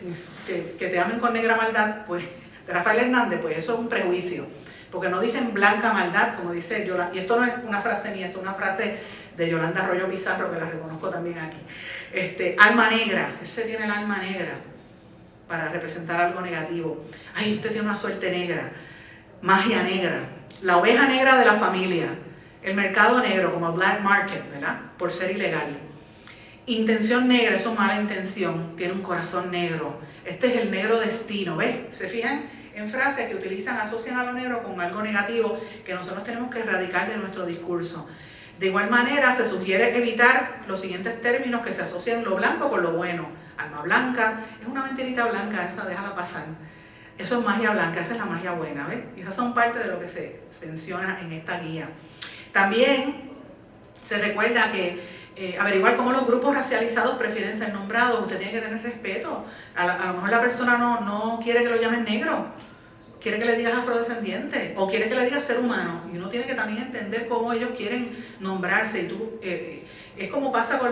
que te amen con negra maldad, pues de Rafael Hernández, pues eso es un prejuicio, porque no dicen blanca maldad, como dice Yolanda, y esto no es una frase mía, esto es una frase de Yolanda Arroyo Pizarro, que la reconozco también aquí. Alma negra, ese tiene el alma negra, para representar algo negativo. Ay, usted tiene una suerte negra, magia negra, la oveja negra de la familia, el mercado negro, como el black market, ¿verdad? Por ser ilegal. Intención negra, eso es mala intención, tiene un corazón negro. Este es el negro destino, ¿ves? ¿Se fijan en frases que utilizan, asocian a lo negro con algo negativo que nosotros tenemos que erradicar de nuestro discurso? De igual manera, se sugiere evitar los siguientes términos que se asocian lo blanco con lo bueno. Alma blanca, es una mentirita blanca, esa déjala pasar. Eso es magia blanca, esa es la magia buena, ¿ves? Y esas son parte de lo que se menciona en esta guía. También se recuerda que averiguar cómo los grupos racializados prefieren ser nombrados. Usted tiene que tener respeto. A lo mejor la persona no quiere que lo llamen negro, quiere que le digas afrodescendiente o quiere que le digas ser humano. Y uno tiene que también entender cómo ellos quieren nombrarse. Y tú, es como pasa con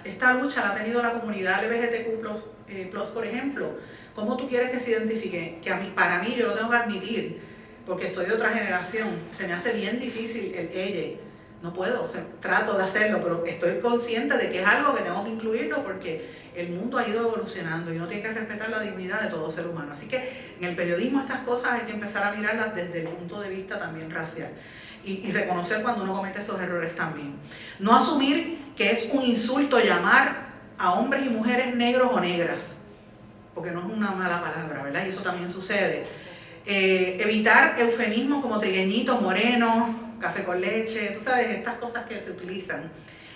esta lucha, la ha tenido la comunidad LGBTQ+, por ejemplo. ¿Cómo tú quieres que se identifique? Que para mí, yo lo tengo que admitir, porque soy de otra generación, se me hace bien difícil el ella. No puedo, trato de hacerlo, pero estoy consciente de que es algo que tengo que incluirlo porque el mundo ha ido evolucionando y uno tiene que respetar la dignidad de todo ser humano. Así que en el periodismo estas cosas hay que empezar a mirarlas desde el punto de vista también racial y reconocer cuando uno comete esos errores también. No asumir que es un insulto llamar a hombres y mujeres negros o negras, porque no es una mala palabra, ¿verdad? Y eso también sucede. Evitar eufemismos como trigueñito, moreno, café con leche, tú sabes, estas cosas que se utilizan.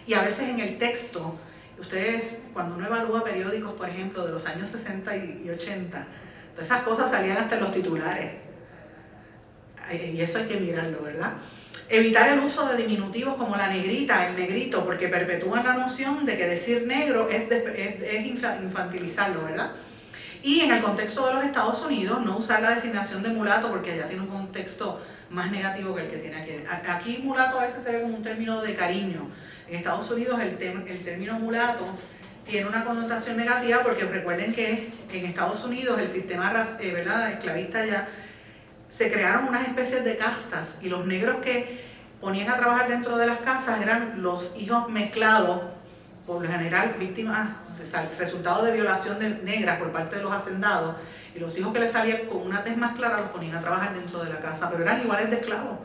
Y a veces en el texto, ustedes, cuando uno evalúa periódicos, por ejemplo, de los años 60 y 80, todas esas cosas salían hasta en los titulares. Y eso hay que mirarlo, ¿verdad? Evitar el uso de diminutivos como la negrita, el negrito, porque perpetúan la noción de que decir negro es infantilizarlo, ¿verdad? Y en el contexto de los Estados Unidos, no usar la designación de mulato porque ya tiene un contexto más negativo que el que tiene aquí. Aquí mulato a veces se ve como un término de cariño. En Estados Unidos el término mulato tiene una connotación negativa porque recuerden que en Estados Unidos el sistema ¿verdad? esclavista ya se crearon unas especies de castas y los negros que ponían a trabajar dentro de las casas eran los hijos mezclados, por lo general víctimas, resultado de violación de negras por parte de los hacendados, y los hijos que les salían con una tez más clara los ponían a trabajar dentro de la casa, pero eran iguales de esclavos.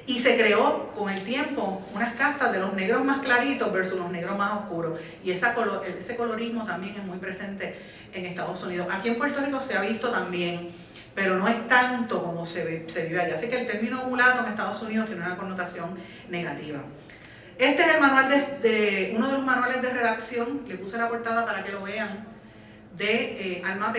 Y se creó con el tiempo unas castas de los negros más claritos versus los negros más oscuros, y ese colorismo también es muy presente en Estados Unidos. Aquí en Puerto Rico se ha visto también, pero no es tanto como se vive allá. Así que el término mulato en Estados Unidos tiene una connotación negativa. Este es el manual uno de los manuales de redacción, le puse la portada para que lo vean, de Alma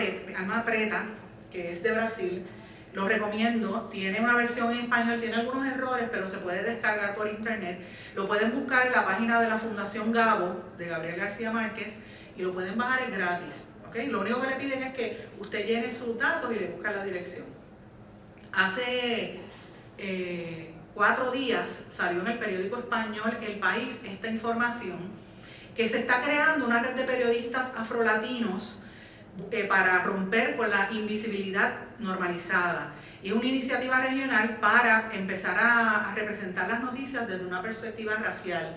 Preta, que es de Brasil. Lo recomiendo, tiene una versión en español, tiene algunos errores, pero se puede descargar por internet. Lo pueden buscar en la página de la Fundación Gabo, de Gabriel García Márquez, y lo pueden bajar, es gratis. ¿Okay? Lo único que le piden es que usted llene sus datos y le busca la dirección. Hace 4 días salió en el periódico español El País esta información, que se está creando una red de periodistas afrolatinos para romper con la invisibilidad normalizada. Y es una iniciativa regional para empezar a representar las noticias desde una perspectiva racial,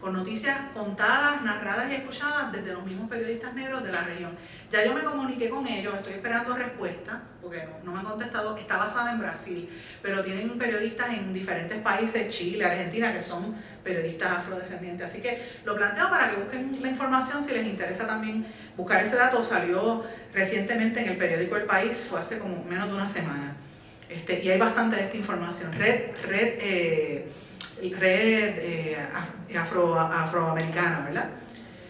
con noticias contadas, narradas y escuchadas desde los mismos periodistas negros de la región. Ya yo me comuniqué con ellos, estoy esperando respuesta, porque no me han contestado. Está basada en Brasil, pero tienen periodistas en diferentes países, Chile, Argentina, que son periodistas afrodescendientes. Así que lo planteo para que busquen la información si les interesa también buscar ese dato. Salió recientemente en el periódico El País, fue hace como menos de una semana. Y hay bastante de esta información. Red afroamericana, ¿verdad?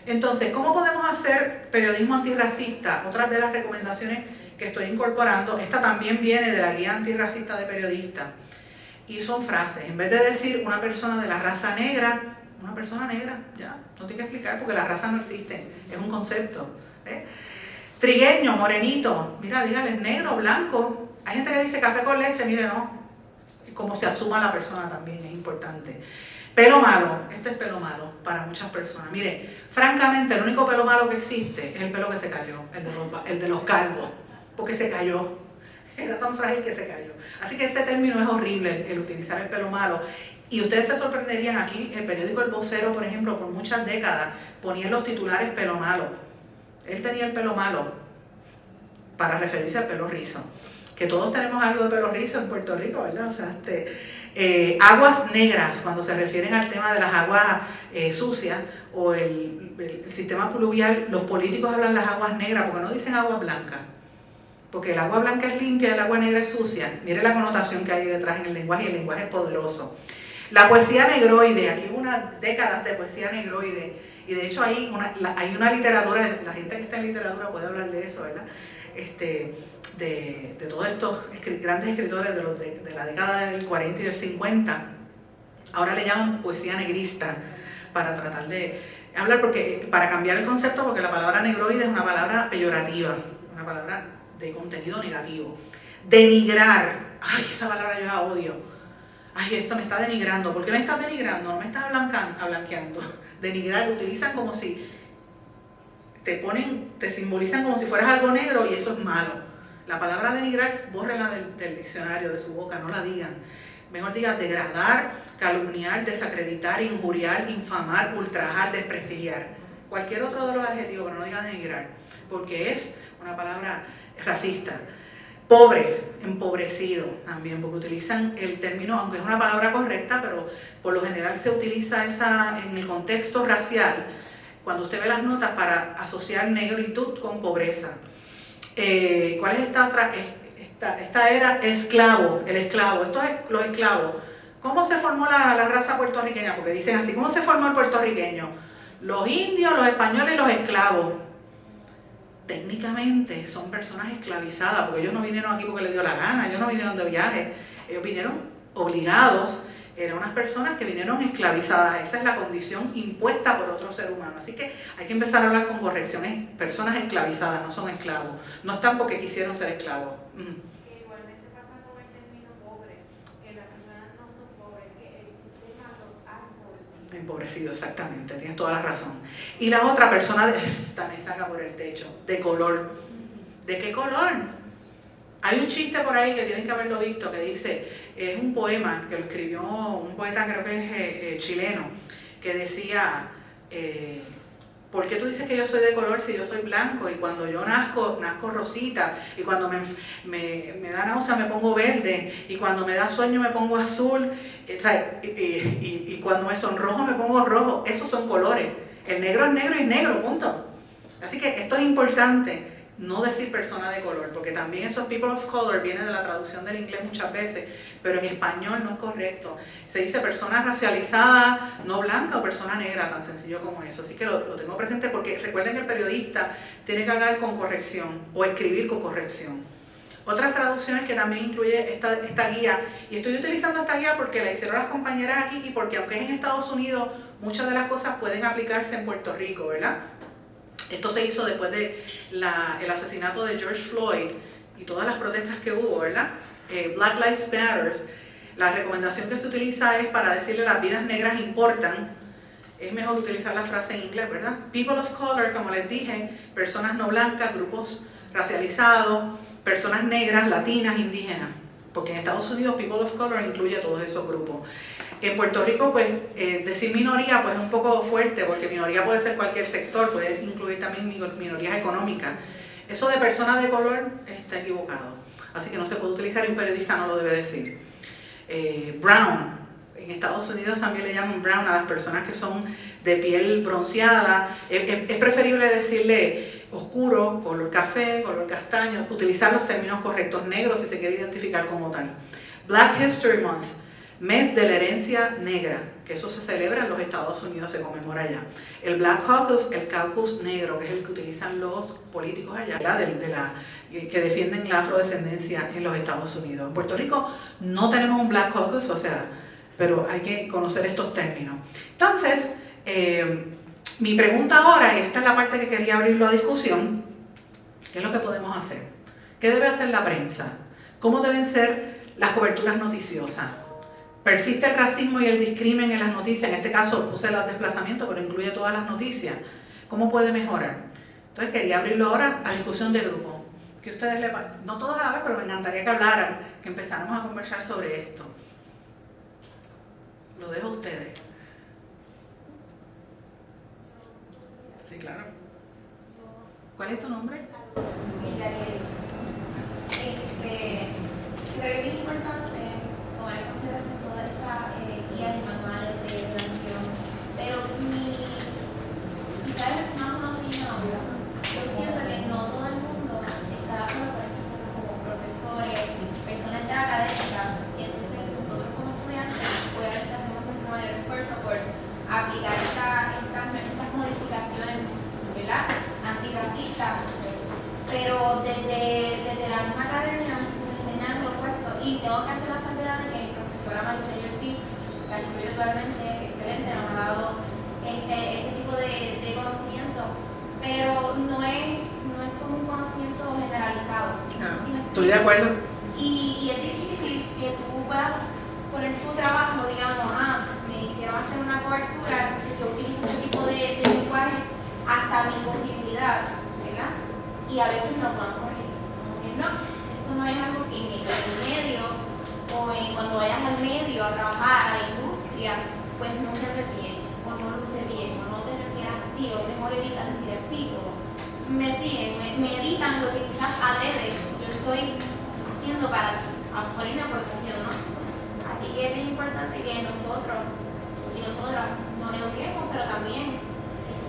Entonces, ¿cómo podemos hacer periodismo antirracista? Otras de las recomendaciones que estoy incorporando, esta también viene de la guía antirracista de periodistas. y son frases. En vez de decir una persona de la raza negra, una persona negra, ya, no tiene que explicar porque la raza no existe, es un concepto. Trigueño, morenito, mira, dígales negro, blanco. Hay gente que dice café con leche, mire, no. Como se asuma la persona también, es importante. Pelo malo, este es pelo malo para muchas personas. Mire, francamente, el único pelo malo que existe es el pelo que se cayó, el de los calvos, porque se cayó. Era tan frágil que se cayó. Así que este término es horrible, el utilizar el pelo malo. Y ustedes se sorprenderían aquí, el periódico El Vocero, por ejemplo, por muchas décadas, ponía en los titulares pelo malo. Él tenía el pelo malo para referirse al pelo rizo. Que todos tenemos algo de pelo rizo en Puerto Rico, ¿verdad? O sea, aguas negras, cuando se refieren al tema de las aguas sucias o el sistema pluvial, los políticos hablan de las aguas negras porque no dicen agua blanca. Porque el agua blanca es limpia y el agua negra es sucia. Mire la connotación que hay detrás en el lenguaje, y el lenguaje es poderoso. La poesía negroide, aquí hubo unas décadas de poesía negroide, y de hecho hay una literatura, la gente que está en literatura puede hablar de eso, ¿verdad? De todos estos grandes escritores de la década del 40 y del 50, ahora le llaman poesía negrista, para tratar de hablar, para cambiar el concepto, porque la palabra negroide es una palabra peyorativa, una palabra de contenido negativo. Denigrar, ay, esa palabra yo la odio. Ay, esto me está denigrando. ¿Por qué me estás denigrando? No me estás ablanqueando. Denigrar, lo utilizan como si te simbolizan como si fueras algo negro y eso es malo. La palabra denigrar, bórrenla del diccionario, de su boca, no la digan. Mejor diga degradar, calumniar, desacreditar, injuriar, infamar, ultrajar, desprestigiar. Cualquier otro de los adjetivos, pero no digan denigrar, porque es una palabra racista. Pobre, empobrecido también, porque utilizan el término, aunque es una palabra correcta, pero por lo general se utiliza esa en el contexto racial, cuando usted ve las notas, para asociar negritud con pobreza. ¿Cuál es esta otra? Esta era esclavo, el esclavo, estos los esclavos. ¿Cómo se formó la raza puertorriqueña? Porque dicen así, ¿cómo se formó el puertorriqueño? Los indios, los españoles y los esclavos. Técnicamente son personas esclavizadas, porque ellos no vinieron aquí porque les dio la gana, ellos no vinieron de viaje, ellos vinieron obligados, eran unas personas que vinieron esclavizadas, esa es la condición impuesta por otro ser humano. Así que hay que empezar a hablar con correcciones, personas esclavizadas, no son esclavos, no están porque quisieron ser esclavos. Igualmente pasa con el término pobre, que las personas no son pobres, que el sistema los ha empobrecido. Empobrecido, exactamente, tienes toda la razón. Y la otra persona, esta me saca por el techo, de color. ¿De qué color? Hay un chiste por ahí que tienen que haberlo visto, que dice, es un poema que lo escribió un poeta, creo que es chileno, que decía, ¿por qué tú dices que yo soy de color si yo soy blanco? Y cuando yo nazco rosita, y cuando me da náusea me pongo verde, y cuando me da sueño me pongo azul, y cuando me sonrojo me pongo rojo. Esos son colores. El negro es negro y es negro, punto. Así que esto es importante, no decir persona de color, porque también esos people of color viene de la traducción del inglés muchas veces, pero en español no es correcto. Se dice persona racializada, no blanca, o persona negra, tan sencillo como eso. Así que lo tengo presente porque recuerden que el periodista tiene que hablar con corrección o escribir con corrección. Otras traducciones que también incluye esta guía, y estoy utilizando esta guía porque la hicieron las compañeras aquí y porque aunque es en Estados Unidos, muchas de las cosas pueden aplicarse en Puerto Rico, ¿verdad? Esto se hizo después de el asesinato de George Floyd y todas las protestas que hubo, ¿verdad? Black Lives Matter. La recomendación que se utiliza es para decirle las vidas negras importan. Es mejor utilizar la frase en inglés, ¿verdad? People of color, como les dije, personas no blancas, grupos racializados, personas negras, latinas, indígenas. Porque en Estados Unidos people of color incluye todos esos grupos. En Puerto Rico, pues, decir minoría pues es un poco fuerte, porque minoría puede ser cualquier sector, puede incluir también minorías económicas. Eso de personas de color está equivocado, así que no se puede utilizar y un periodista no lo debe decir. Brown, en Estados Unidos también le llaman brown a las personas que son de piel bronceada. Es preferible decirle oscuro, color café, color castaño, utilizar los términos correctos, negro si se quiere identificar como tal. Black History Month. Mes de la herencia negra, que eso se celebra en los Estados Unidos, se conmemora allá. El Black Caucus, el caucus negro, que es el que utilizan los políticos allá, que defienden la afrodescendencia en los Estados Unidos. En Puerto Rico no tenemos un Black Caucus, o sea, pero hay que conocer estos términos. Entonces, mi pregunta ahora, y esta es la parte que quería abrirlo a discusión, ¿qué es lo que podemos hacer? ¿Qué debe hacer la prensa? ¿Cómo deben ser las coberturas noticiosas? Persiste el racismo y el discrimen en las noticias, en este caso puse el desplazamiento, pero incluye todas las noticias. ¿Cómo puede mejorar? Entonces quería abrirlo ahora a discusión de grupo. Que ustedes no todos a la vez, pero me encantaría que hablaran, que empezáramos a conversar sobre esto. Lo dejo a ustedes. Sí, claro. ¿Cuál es tu nombre? Yo creo que es importante tomar en consideración toda esta guía y manuales de relación, pero quizás es más una opinión. Yo siento que no todo el mundo está de acuerdo con estas cosas como profesores, personas ya académicas, y entonces nosotros como estudiantes obviamente hacemos nuestro mayor esfuerzo por aplicar estas modificaciones, ¿verdad?, antirracistas, pero desde la misma academia me enseñan lo opuesto, y tengo que hacer la salvedad de que mi profesora Maricela Ortiz, la que estoy actualmente, excelente, nos ha dado este tipo de conocimiento, pero no es como un conocimiento generalizado. Estoy de acuerdo. Y es difícil que tú puedas poner tu trabajo, digamos, me hicieron hacer una cobertura, entonces yo utilizo este tipo de lenguaje hasta mi posibilidad, ¿verdad? Y a veces no van a correr, como que no, esto no es algo que en el medio o cuando vayas al medio a trabajar, a la industria, pues no se ve bien, o no luce bien, o no te refieras así, o mejor evitas decir así, o me siguen, me editan lo que quizás adrede yo estoy haciendo para poner una aportación, ¿no? Así que es bien importante que nosotros y nosotras nos eduquemos, pero también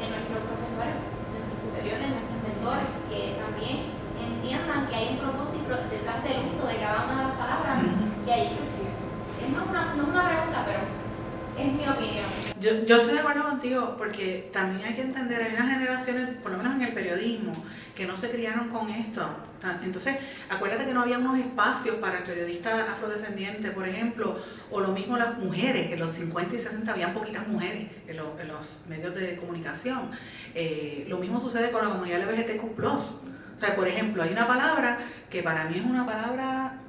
nuestros profesores, nuestros superiores, nuestros mentores, que también entiendan que hay un propósito detrás del uso de cada una de las palabras que ahí se escribe. Es no una pregunta, pero es mi opinión. Yo estoy de acuerdo contigo, porque también hay que entender, hay unas generaciones, por lo menos en el periodismo, que no se criaron con esto. Entonces, acuérdate que no había unos espacios para el periodista afrodescendiente, por ejemplo, o lo mismo las mujeres, en los 50 y 60 habían poquitas mujeres en los medios de comunicación. Lo mismo sucede con la comunidad LGBTQ+. O sea, por ejemplo, hay una palabra que para mí es una palabra,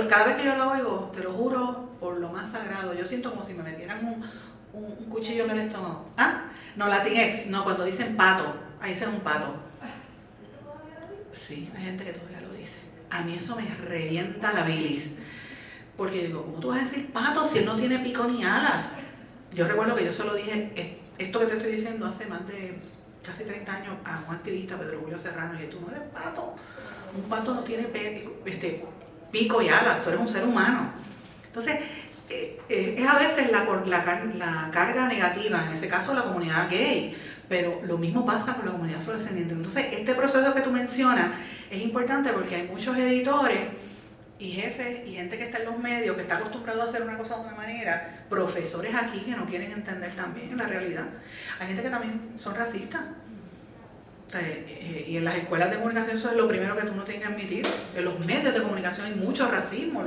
cada vez que yo la oigo, te lo juro, por lo más sagrado, yo siento como si me metieran un cuchillo en el estómago. No, Latinx, no, cuando dicen pato, ahí dicen un pato. Sí, hay gente que todavía lo dice. A mí eso me revienta la bilis. Porque digo, ¿cómo tú vas a decir pato si él no tiene pico ni alas? Yo recuerdo que yo solo dije, esto que te estoy diciendo hace más de casi 30 años a un activista, Pedro Julio Serrano, y dije, tú no eres pato. Un pato no tiene pico y alas, tú eres un ser humano. Entonces, es a veces la carga negativa, en ese caso la comunidad gay, pero lo mismo pasa con la comunidad afrodescendiente. Entonces, este proceso que tú mencionas es importante porque hay muchos editores y jefes y gente que está en los medios, que está acostumbrado a hacer una cosa de una manera, profesores aquí que no quieren entender también la realidad. Hay gente que también son racistas. Y en las escuelas de comunicación eso es lo primero que tú no tienes que admitir. En los medios de comunicación hay mucho racismo,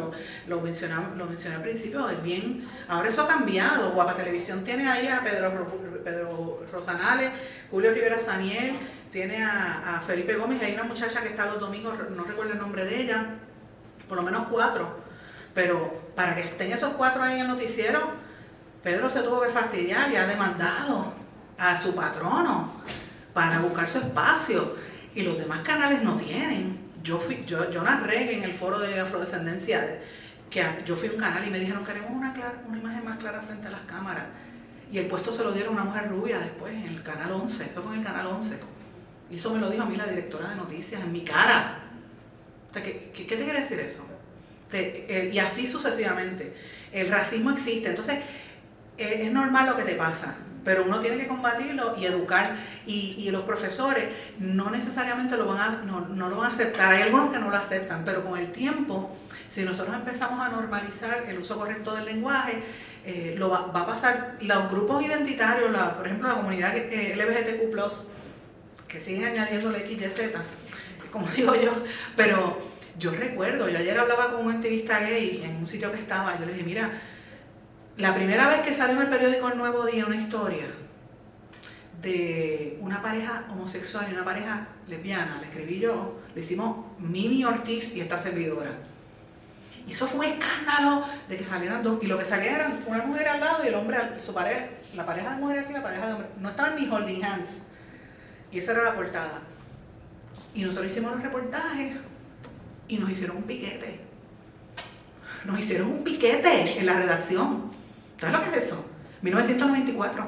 lo mencioné al principio, es bien, ahora eso ha cambiado. Guapa Televisión tiene ahí a Pedro Rosanales, Julio Rivera Saniel, tiene a Felipe Gómez, y hay una muchacha que está los domingos, no recuerdo el nombre de ella, por lo menos 4, pero para que estén esos 4 ahí en el noticiero, Pedro se tuvo que fastidiar y ha demandado a su patrono para buscar su espacio, y los demás canales no tienen. Yo narré en el foro de afrodescendencia, que yo fui a un canal y me dijeron, queremos una imagen más clara frente a las cámaras, y el puesto se lo dieron a una mujer rubia después, en el canal 11, eso fue en el canal 11, y eso me lo dijo a mí la directora de noticias en mi cara. ¿Qué te quiere decir eso? Y así sucesivamente. El racismo existe, entonces es normal lo que te pasa. pero uno tiene que combatirlo y educar, y los profesores no necesariamente no lo van a aceptar. Hay algunos que no lo aceptan, pero con el tiempo, si nosotros empezamos a normalizar el uso correcto del lenguaje, va a pasar. Los grupos identitarios, por ejemplo la comunidad LGBTQ+, que siguen añadiendo la X, Y, Z, como digo yo, pero yo recuerdo, yo ayer hablaba con un activista gay en un sitio que estaba, yo le dije, mira, la primera vez que salió en el periódico El Nuevo Día una historia de una pareja homosexual y una pareja lesbiana, la escribí yo, le hicimos Mimi Ortiz y esta servidora. Y eso fue un escándalo de que salieran dos, y lo que salía era una mujer al lado y el hombre, su pareja, la pareja de mujer aquí, la pareja de hombre, no estaban ni holding hands. Y esa era la portada. Y nosotros hicimos los reportajes y nos hicieron un piquete. Nos hicieron un piquete en la redacción. ¿Sabes lo que es eso? 1994.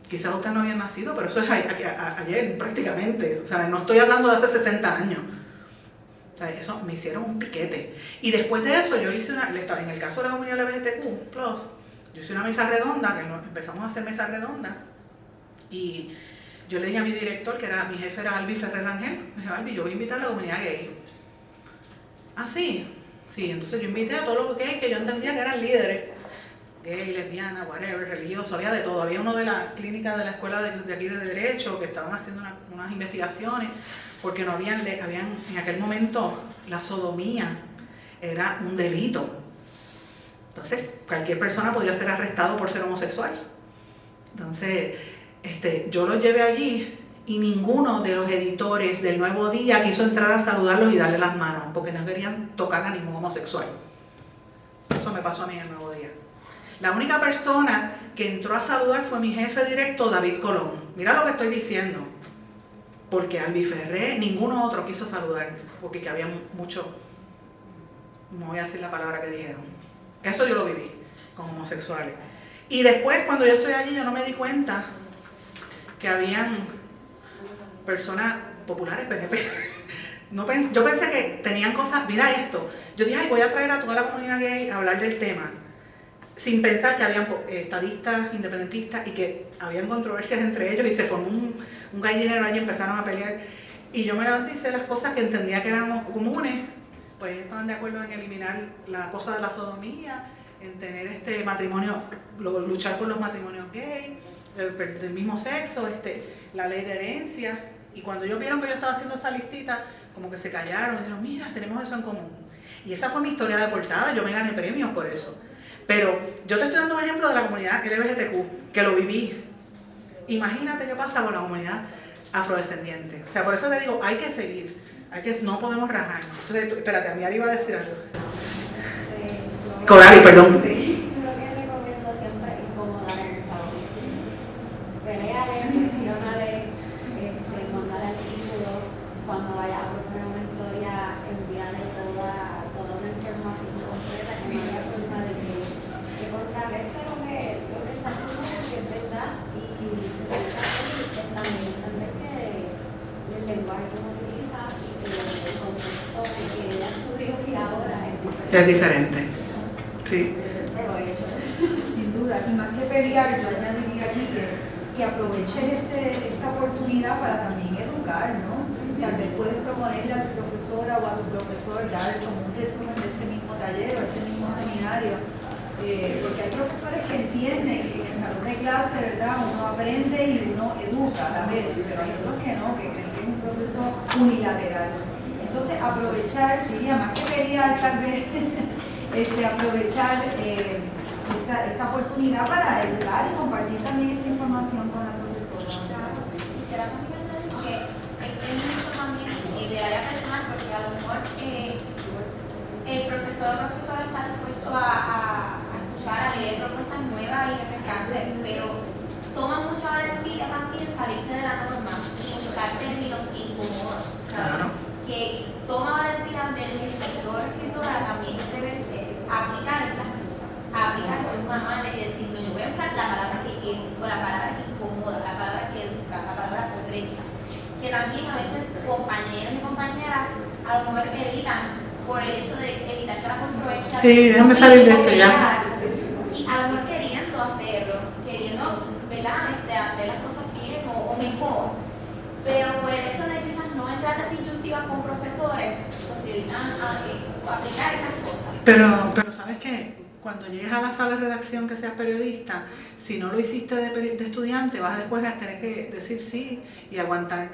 Quizás usted no había nacido, pero eso es ayer prácticamente. O sea, no estoy hablando de hace 60 años. O sea, eso me hicieron un piquete. Y después de eso yo hice en el caso de la comunidad LGBTQ+, yo hice una mesa redonda, que empezamos a hacer mesas redondas. Y yo le dije a mi director, que era mi jefe era Albi Ferrer Rangel, me dije, Albi, yo voy a invitar a la comunidad gay. ¿Ah, sí? Sí, entonces yo invité a todos los gays que yo entendía que eran líderes. Gay, lesbiana, whatever, religioso, había de todo. Había uno de la clínica de la escuela de aquí de Derecho que estaban haciendo unas investigaciones porque no habían, en aquel momento la sodomía era un delito. Entonces, cualquier persona podía ser arrestado por ser homosexual. Entonces, yo los llevé allí y ninguno de los editores del Nuevo Día quiso entrar a saludarlos y darle las manos porque no querían tocar a ningún homosexual. Eso me pasó a mí en el Nuevo Día. La única persona que entró a saludar fue mi jefe directo, David Colón. Mira lo que estoy diciendo. Porque Albi Ferrer, ninguno otro quiso saludar, porque que había mucho, no voy a decir la palabra que dijeron. Eso yo lo viví con homosexuales. Y después, cuando yo estoy allí, yo no me di cuenta que habían personas populares, PNP. Yo pensé que tenían cosas, mira esto. Yo dije, ay, voy a traer a toda la comunidad gay a hablar del tema, sin pensar que habían estadistas, independentistas y que habían controversias entre ellos y se formó un gallinero allí y empezaron a pelear. Y yo me levanté y hice las cosas que entendía que eran comunes. Pues ellos estaban de acuerdo en eliminar la cosa de la sodomía, en tener matrimonio, luchar por los matrimonios gay, del mismo sexo, la ley de herencia. Y cuando ellos vieron que yo estaba haciendo esa listita, como que se callaron y dijeron, mira, tenemos eso en común. Y esa fue mi historia de portada, yo me gané premios por eso. Pero yo te estoy dando un ejemplo de la comunidad LGBTQ, que lo viví. Imagínate qué pasa con la comunidad afrodescendiente. O sea, por eso te digo, hay que seguir, no podemos rajarnos. Entonces, espérate, a mí Ari iba a decir algo. Corari, perdón. Sí, yo lo que recomiendo siempre es incomodar en el salón. Pelearle, cuestionarle, mandar artículos, cuando vaya a proponer una historia, enviarle toda una información completa que no haya forma de que contrarreste lo que está diciendo, que es verdad, y también entender que el lenguaje que uno utiliza y que el contexto que ella estudió y ahora Es diferente. Sí. Sin duda, y más que pelear, yo añadiría aquí que aproveches esta oportunidad para también educar, ¿no? Tal vez puedes proponerle a tu profesora o a tu profesor dar como un resumen de este mismo taller o este mismo seminario, porque hay profesores que entienden que en el salón de clase, ¿verdad?, uno aprende y uno educa a la vez, pero hay otros que no, que creen que es un proceso unilateral. Entonces, aprovechar, diría, más que pelear tal vez, aprovechar esta oportunidad para educar y compartir también esta información con la profesora. Quisiera comentar que es mucho también de área personal, porque a lo mejor el profesor o profesora está dispuesto a escuchar, a leer propuestas nuevas y refrescantes, pero toma mucha valentía también salirse de la norma y usar términos incómodos. Claro. Que toma valentía del escritor o escritora también atreverse a aplicar estas cosas, a aplicar con una madre y decir, no, yo voy a usar la palabra que es, o la palabra que incomoda, la palabra que educa, la palabra correcta. Que también a veces compañeros y compañeras a lo mejor evitan, por el hecho de evitarse la controversia. Sí, déjame salir de esto ya. Y a lo mejor queriendo hacerlo, queriendo, ¿verdad?, pero por el hecho de quizás no entrar en disyuntivas con profesores, facilitan aplicar estas cosas. Pero ¿sabes qué? Cuando llegues a la sala de redacción que seas periodista, si no lo hiciste de estudiante, vas después a tener que decir sí y aguantar.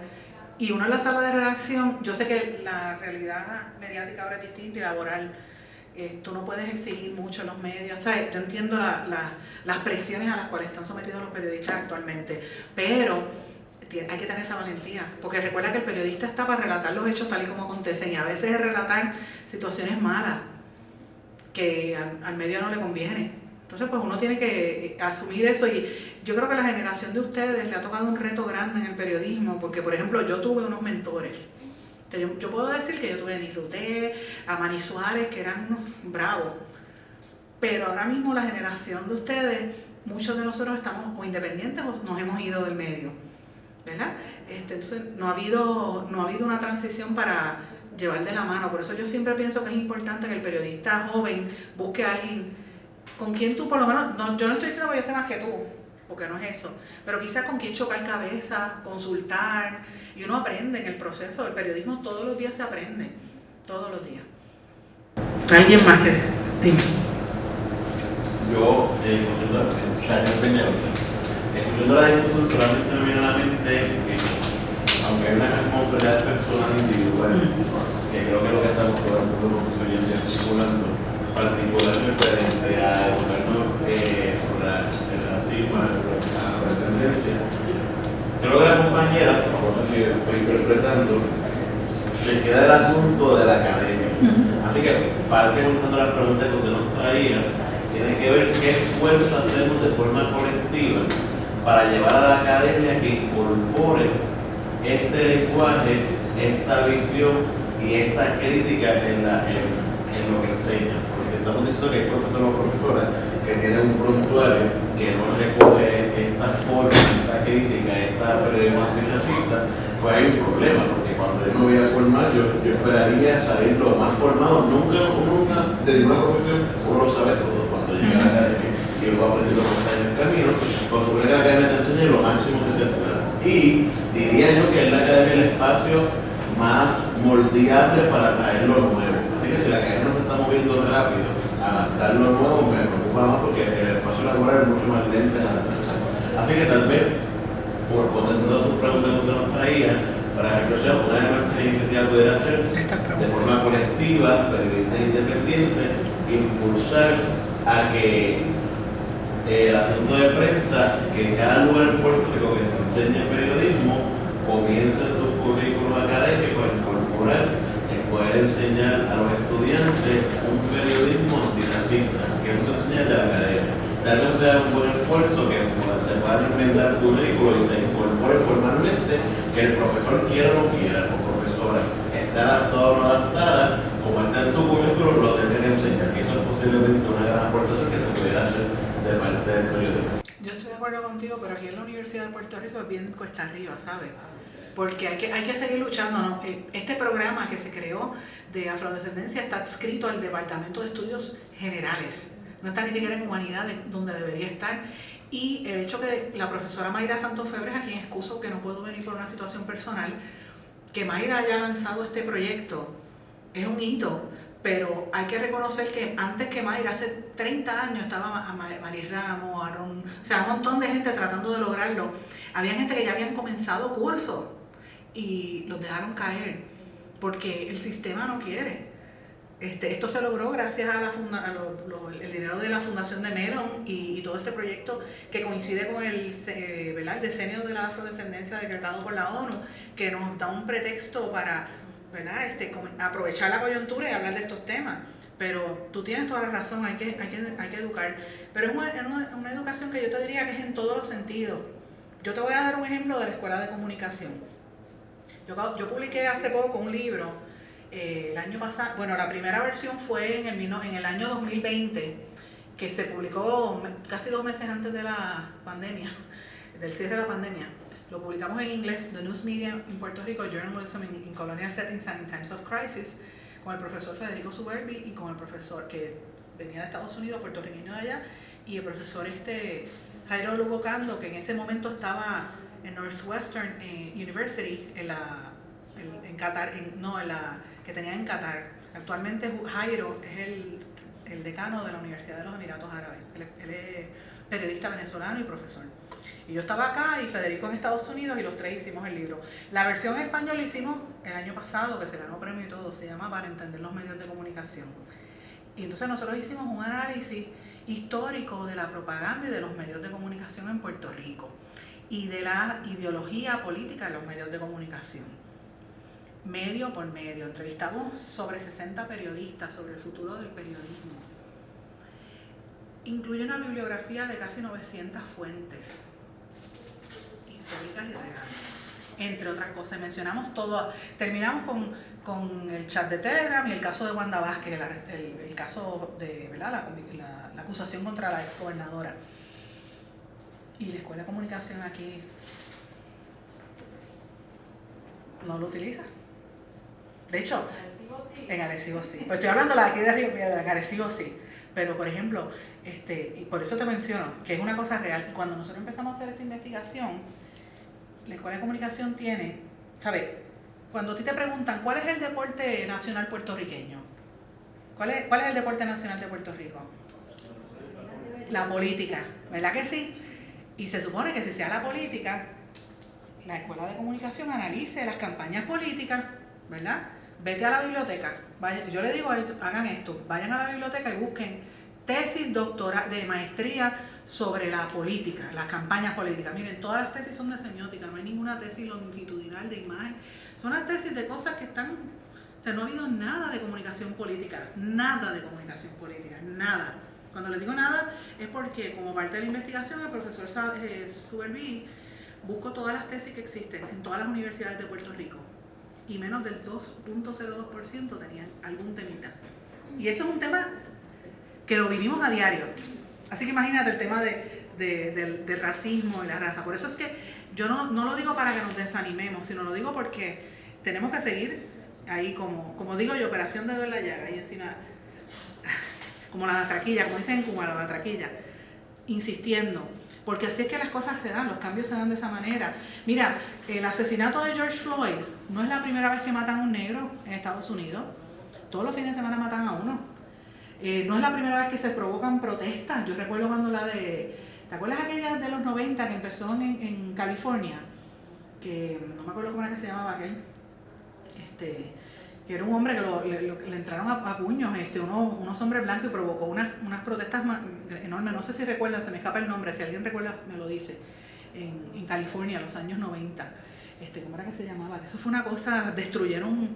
Y uno en la sala de redacción, yo sé que la realidad mediática ahora es distinta y laboral. Tú no puedes exigir mucho en los medios. ¿Sabes? Yo entiendo las presiones a las cuales están sometidos los periodistas actualmente, pero hay que tener esa valentía, porque recuerda que el periodista está para relatar los hechos tal y como acontecen, y a veces es relatar situaciones malas que al medio no le conviene. Entonces pues uno tiene que asumir eso, y yo creo que a la generación de ustedes le ha tocado un reto grande en el periodismo, porque por ejemplo yo tuve unos mentores. Yo puedo decir que yo tuve a Denis Ruté, a Manny Suárez, que eran unos bravos, pero ahora mismo la generación de ustedes, muchos de nosotros estamos o independientes o nos hemos ido del medio, ¿verdad? Entonces no ha habido una transición para llevar de la mano. Por eso yo siempre pienso que es importante que el periodista joven busque a alguien con quien tú por lo menos, yo no estoy diciendo que yo sea más que tú, porque no es eso, pero quizás con quien chocar cabeza, consultar, y uno aprende en el proceso. El periodismo todos los días se aprende, todos los días. ¿Alguien más que dime? Yo, escuchando la discusión, solamente me viene a la mente que, aunque hay una responsabilidad personal individual, que creo que es lo que estamos todos los oyentes articulando, particularmente frente a educarnos sobre el racismo, la afrodescendencia, creo que la compañera, como que fue interpretando, le queda el asunto de la academia. Así que parte contando las preguntas que usted nos traía, tiene que ver qué esfuerzo hacemos de forma colectiva para llevar a la academia que incorpore este lenguaje, esta visión y esta crítica en lo que enseña. Porque estamos diciendo que hay profesores o profesoras que tienen un prontuario que no recoge esta forma, esta crítica, esta periodismo antirracista, pues hay un problema, porque cuando yo me voy a formar, yo esperaría salir lo más formado. Nunca de ninguna profesión uno lo sabe todo cuando llega a la academia, y uno va aprendiendo cosas en el camino. Cuando uno llega a la academia te enseña lo máximo que se pueda. Y diría yo que es la academia el espacio más moldeable para traer lo nuevo. Así que si la academia no se está moviendo rápido, adaptar lo nuevo me preocupa más, porque el espacio laboral es mucho más lento en adaptarse. Así que tal vez, por poner todas sus preguntas que usted nos traía, para que una de nuestras iniciativas pudiera ser, de forma colectiva, periodistas independientes, impulsar a que el asunto de prensa, que en cada lugar en Puerto Rico que se enseñe periodismo, comience en sus currículos académicos a incorporar el poder enseñar a los estudiantes un periodismo antirracista, que no se enseña de la academia. Tal vez sea un buen esfuerzo que se pueda inventar currículos y se incorpore formalmente, que el profesor quiera o no quiera, o profesora, esté adaptada o no adaptada, como está en su currículo, lo tenga que enseñar. Y eso es posiblemente una gran aportación que se pudiera hacer de parte del periodismo. Yo estoy de acuerdo contigo, pero aquí en la Universidad de Puerto Rico es bien cuesta arriba, ¿sabes? Porque hay que seguir luchando, ¿no? Este programa que se creó de afrodescendencia está adscrito al Departamento de Estudios Generales. No está ni siquiera en humanidades, donde debería estar. Y el hecho que la profesora Mayra Santos Febres, a quien excuso que no puedo venir por una situación personal, que Mayra haya lanzado este proyecto es un hito, pero hay que reconocer que antes que Mayra, hace 30 años, estaba Maris Ramos, Aaron, o sea, un montón de gente tratando de lograrlo. Había gente que ya habían comenzado cursos y los dejaron caer porque el sistema no quiere. Esto se logró gracias a el dinero de la Fundación de Mellon y todo este proyecto que coincide con el decenio de la afrodescendencia decretado por la ONU, que nos da un pretexto para, ¿verdad? Aprovechar la coyuntura y hablar de estos temas. Pero tú tienes toda la razón, hay que educar. Pero es una educación que yo te diría que es en todos los sentidos. Yo te voy a dar un ejemplo de la Escuela de Comunicación. Yo publiqué hace poco un libro. El año pasado, bueno, la primera versión fue en el año 2020, que se publicó casi 2 meses antes de la pandemia, del cierre de la pandemia. Lo publicamos en inglés, The News Media in Puerto Rico, Journalism in Colonial Settings and in Times of Crisis, con el profesor Federico Suberbi y con el profesor que venía de Estados Unidos, puertorriqueño de allá, y el profesor Jairo Lugo Cando, que en ese momento estaba en Northwestern University, en Qatar, que tenía en Qatar. Actualmente Jairo es el decano de la Universidad de los Emiratos Árabes. Él es periodista venezolano y profesor. Y yo estaba acá y Federico en Estados Unidos y los tres hicimos el libro. La versión en español la hicimos el año pasado, que se ganó premio y todo, se llama Para entender los medios de comunicación. Y entonces nosotros hicimos un análisis histórico de la propaganda y de los medios de comunicación en Puerto Rico y de la ideología política en los medios de comunicación. Medio por medio, entrevistamos sobre 60 periodistas sobre el futuro del periodismo. Incluye una bibliografía de casi 900 fuentes históricas y reales, entre otras cosas. Mencionamos todo, terminamos con el chat de Telegram y el caso de Wanda Vázquez, el caso de, ¿verdad?, la acusación contra la exgobernadora. Y la Escuela de Comunicación aquí no lo utiliza. De hecho, en Arecibo sí. Pues estoy hablando de la de aquí de Río Piedra, en Arecibo sí. Pero, por ejemplo, y por eso te menciono, que es una cosa real. Y cuando nosotros empezamos a hacer esa investigación, la Escuela de Comunicación tiene, ¿sabes? Cuando a ti te preguntan, ¿cuál es el deporte nacional puertorriqueño? ¿Cuál es el deporte nacional de Puerto Rico? La política, ¿verdad que sí? Y se supone que si sea la política, la Escuela de Comunicación analice las campañas políticas, ¿verdad? Vete a la biblioteca, yo le digo a ellos, hagan esto, vayan a la biblioteca y busquen tesis doctoral de maestría sobre la política, las campañas políticas. Miren, todas las tesis son de semiótica, no hay ninguna tesis longitudinal de imagen, son las tesis de cosas que están, o sea, no ha habido nada de comunicación política, nada de comunicación política, nada. Cuando les digo nada es porque como parte de la investigación el profesor Suberví buscó todas las tesis que existen en todas las universidades de Puerto Rico y menos del 2.02% tenían algún temita. Y eso es un tema que lo vivimos a diario. Así que imagínate el tema del racismo y la raza. Por eso es que yo no lo digo para que nos desanimemos, sino lo digo porque tenemos que seguir ahí como digo yo, operación dedo en la llaga, ahí encima, como la batraquilla, como dicen en Cuba, la batraquilla, insistiendo. Porque así es que las cosas se dan, los cambios se dan de esa manera. Mira, el asesinato de George Floyd no es la primera vez que matan a un negro en Estados Unidos. Todos los fines de semana matan a uno. No es la primera vez que se provocan protestas. Yo recuerdo cuando ¿te acuerdas aquella de los 90 que empezó en California? Que no me acuerdo cómo era que se llamaba aquel. Que era un hombre que le entraron a puños, unos hombres blancos, y provocó unas protestas enormes. No sé si recuerdan, se me escapa el nombre, si alguien recuerda me lo dice, en California, en los años 90. ¿Cómo era que se llamaba? Eso fue una cosa, destruyeron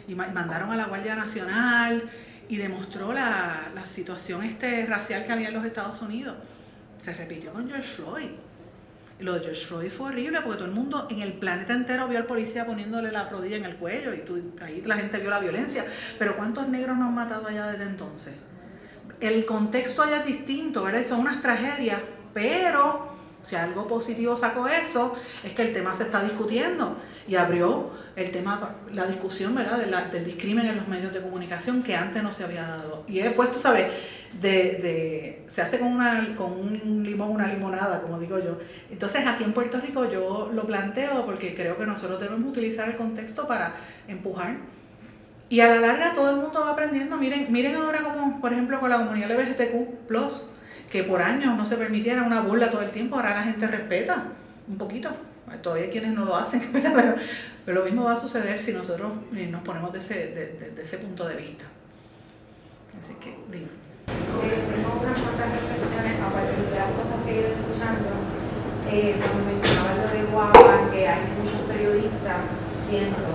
y mandaron a la Guardia Nacional y demostró la situación racial que había en los Estados Unidos. Se repitió con George Floyd. Lo de George Floyd fue horrible porque todo el mundo en el planeta entero vio al policía poniéndole la rodilla en el cuello y ahí la gente vio la violencia. Pero ¿cuántos negros nos han matado allá desde entonces? El contexto allá es distinto, ¿verdad? Son unas tragedias, pero si algo positivo sacó eso, es que el tema se está discutiendo y abrió el tema, la discusión, ¿verdad?, del discrimen en los medios de comunicación que antes no se había dado. Y he puesto, ¿sabes? Se hace con un limón, una limonada, como digo yo. Entonces aquí en Puerto Rico yo lo planteo porque creo que nosotros debemos utilizar el contexto para empujar. Y a la larga todo el mundo va aprendiendo. Miren ahora como, por ejemplo, con la comunidad LGBTQ+, que por años no se permitiera una burla todo el tiempo, ahora la gente respeta un poquito. Todavía hay quienes no lo hacen, pero lo mismo va a suceder si nosotros nos ponemos de ese punto de vista. Así que, digo. Tengo unas cuantas reflexiones a partir de las cosas que he ido escuchando. Cuando mencionaba lo de Guapa, que hay muchos periodistas, pienso,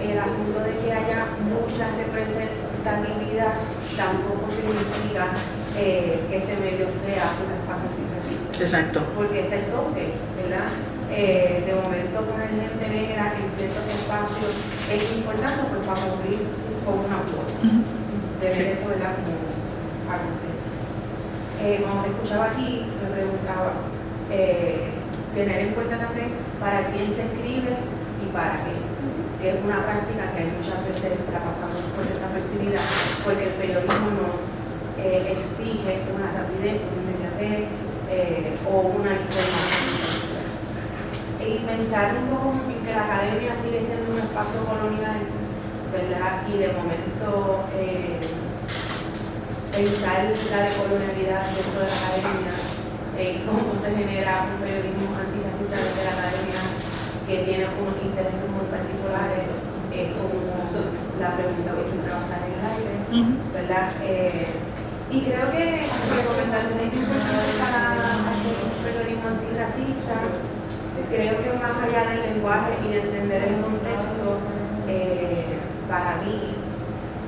el asunto de que haya mucha representatividad tampoco significa que este medio sea un espacio periodístico. Exacto. Porque está el toque, ¿verdad? De momento poner gente negra en ciertos espacios es importante pues, para cumplir con una cuota. Tener eso, ¿verdad?, como a conciencia. Cuando me escuchaba aquí, me preguntaba tener en cuenta también para quién se escribe y para qué. Que es una práctica que hay muchas veces la pasamos por desapercibida, porque el periodismo nos exige una rapidez, una inmediatez o una información. y pensar un poco en que la academia sigue siendo un espacio colonial, ¿verdad? Y de momento pensar la decolonialidad dentro de la academia, cómo se genera un periodismo antirracista desde la academia que tiene unos intereses muy particulares, es como la pregunta que siempre va a estar en el aire, ¿verdad? Y creo que las recomendaciones importantes para hacer un periodismo antirracista, creo que más allá del lenguaje y de entender el contexto, para mí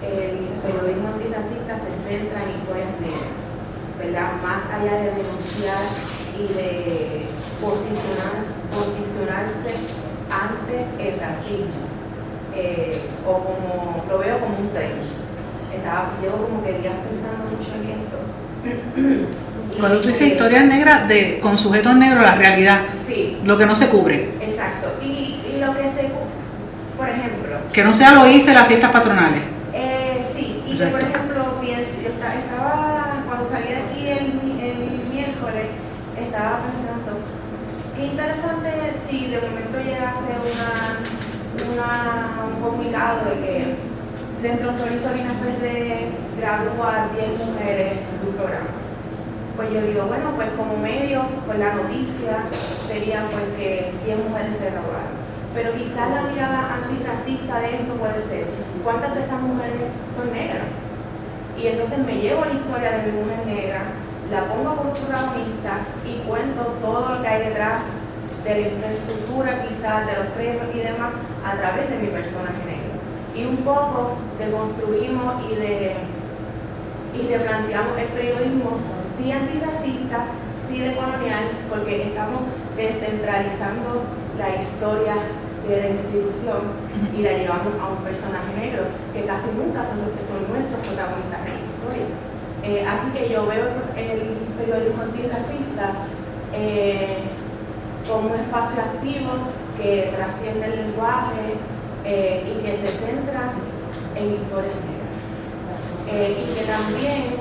el periodismo antirracista se centra en historias negras, ¿verdad? Más allá de denunciar y de posicionarse ante el racismo, o como lo veo como un tren. Llevo como que días pensando mucho en esto. Cuando tú dices historias negras con sujetos negros, la realidad, sí, lo que no se cubre. Exacto. Y lo que se, por ejemplo, Que no sea lo hice las fiestas patronales. sí, y que por ejemplo, yo estaba, cuando salí de aquí el miércoles, estaba pensando, qué interesante si de momento llegase un comunicado de que Centro Sol y Solina Ferrer gradúa 10 mujeres en tu programa. Pues yo digo, bueno, pues como medio, pues la noticia sería pues que 100 mujeres se graduaron. Pero quizás la mirada antirracista de esto puede ser, ¿cuántas de esas mujeres son negras? Y entonces me llevo la historia de mi mujer negra, la pongo como protagonista y cuento todo lo que hay detrás de la infraestructura, quizás de los premios y demás, a través de mi personaje negro. Y un poco deconstruimos y replanteamos el periodismo, sí antirracista, sí decolonial, porque estamos descentralizando la historia de la institución y la llevamos a un personaje negro, que casi nunca son los que son nuestros protagonistas en la historia. Así que yo veo el periodismo antirracista como un espacio activo que trasciende el lenguaje y que se centra en historias negras. Y que también,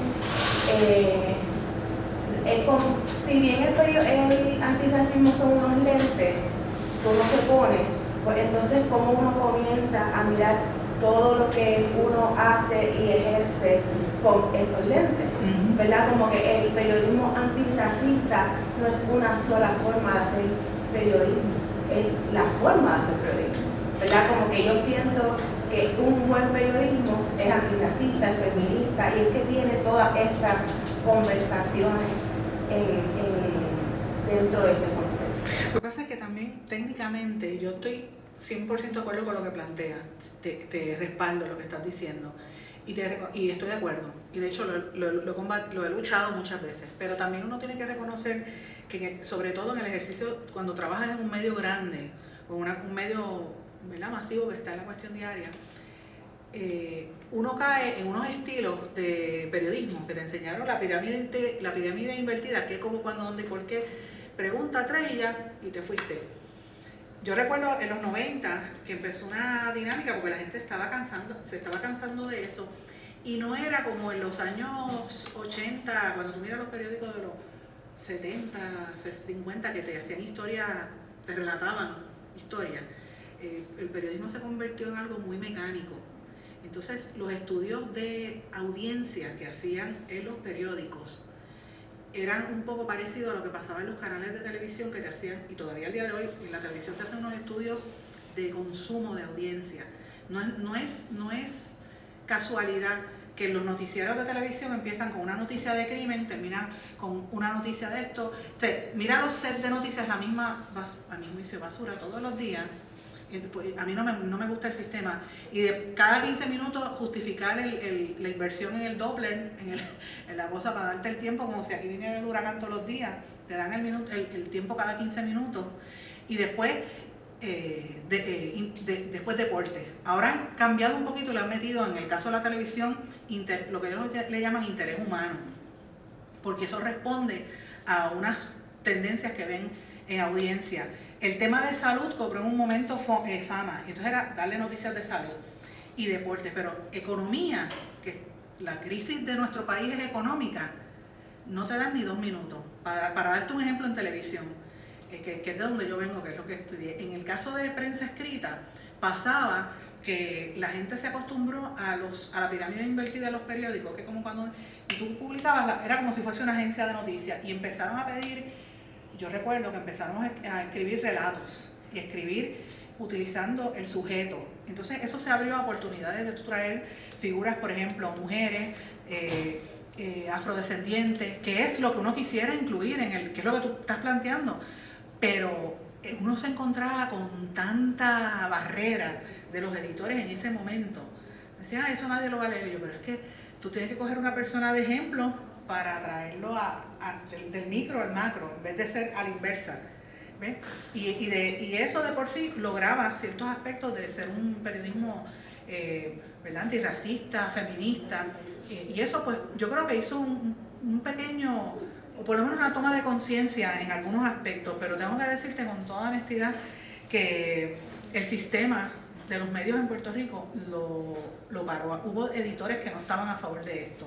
si bien el antirracismo son unos lentes que uno se pone, pues entonces cómo uno comienza a mirar todo lo que uno hace y ejerce con estos lentes, ¿verdad? Como que el periodismo antirracista no es una sola forma de hacer periodismo, es la forma de hacer periodismo, ¿verdad? Como que yo siento que un buen periodismo es antirracista, es feminista y es que tiene todas estas conversaciones dentro de ese contexto. Lo que pasa es que también técnicamente yo estoy 100% de acuerdo con lo que planteas, te respaldo lo que estás diciendo y estoy de acuerdo. Y de hecho lo he luchado muchas veces, pero también uno tiene que reconocer que sobre todo en el ejercicio, cuando trabajas en un medio grande o un medio, ¿verdad?, masivo, que está en la cuestión diaria, uno cae en unos estilos de periodismo que te enseñaron la pirámide invertida, qué, cómo, cuándo, dónde y por qué. Pregunta 3 y ya, y te fuiste. Yo recuerdo en los 90 que empezó una dinámica porque la gente se estaba cansando de eso, y no era como en los años 80, cuando tú miras los periódicos de los 70, 50, que te hacían historia, te relataban historia. El periodismo se convirtió en algo muy mecánico. Entonces, los estudios de audiencia que hacían en los periódicos eran un poco parecidos a lo que pasaba en los canales de televisión, que te hacían, y todavía al día de hoy en la televisión te hacen unos estudios de consumo de audiencia. No es casualidad que los noticieros de televisión empiezan con una noticia de crimen, terminan con una noticia de esto. O sea, mira los sets de noticias, a mi juicio, basura todos los días. A mí no me gusta el sistema, y de cada 15 minutos justificar la inversión en el Doppler, en la cosa para darte el tiempo, como si aquí viniera el huracán todos los días, te dan el tiempo cada 15 minutos, y después después deporte. Ahora han cambiado un poquito y le han metido, en el caso de la televisión, lo que ellos le llaman interés humano, porque eso responde a unas tendencias que ven en audiencia. El tema de salud cobró en un momento fama, entonces era darle noticias de salud y deporte, pero economía, que la crisis de nuestro país es económica, no te dan ni 2 minutos. Para darte un ejemplo en televisión, que es de donde yo vengo, que es lo que estudié. En el caso de prensa escrita, pasaba que la gente se acostumbró a la pirámide invertida de los periódicos, que como cuando tú publicabas, era como si fuese una agencia de noticias, y empezaron a pedir, yo recuerdo que empezaron a escribir relatos, y escribir utilizando el sujeto. Entonces eso se abrió a oportunidades de tú traer figuras, por ejemplo, mujeres, afrodescendientes, que es lo que uno quisiera incluir que es lo que tú estás planteando, pero uno se encontraba con tanta barrera de los editores en ese momento. Decían, eso nadie lo va a leer. Yo, pero es que tú tienes que coger una persona de ejemplo para traerlo del micro al macro, en vez de ser a la inversa. ¿Ves? Y eso de por sí lograba ciertos aspectos de ser un periodismo ¿verdad? Antirracista, feminista, y eso pues yo creo que hizo un pequeño, o por lo menos una toma de conciencia en algunos aspectos, pero tengo que decirte con toda honestidad que el sistema de los medios en Puerto Rico lo paró. Hubo editores que no estaban a favor de esto,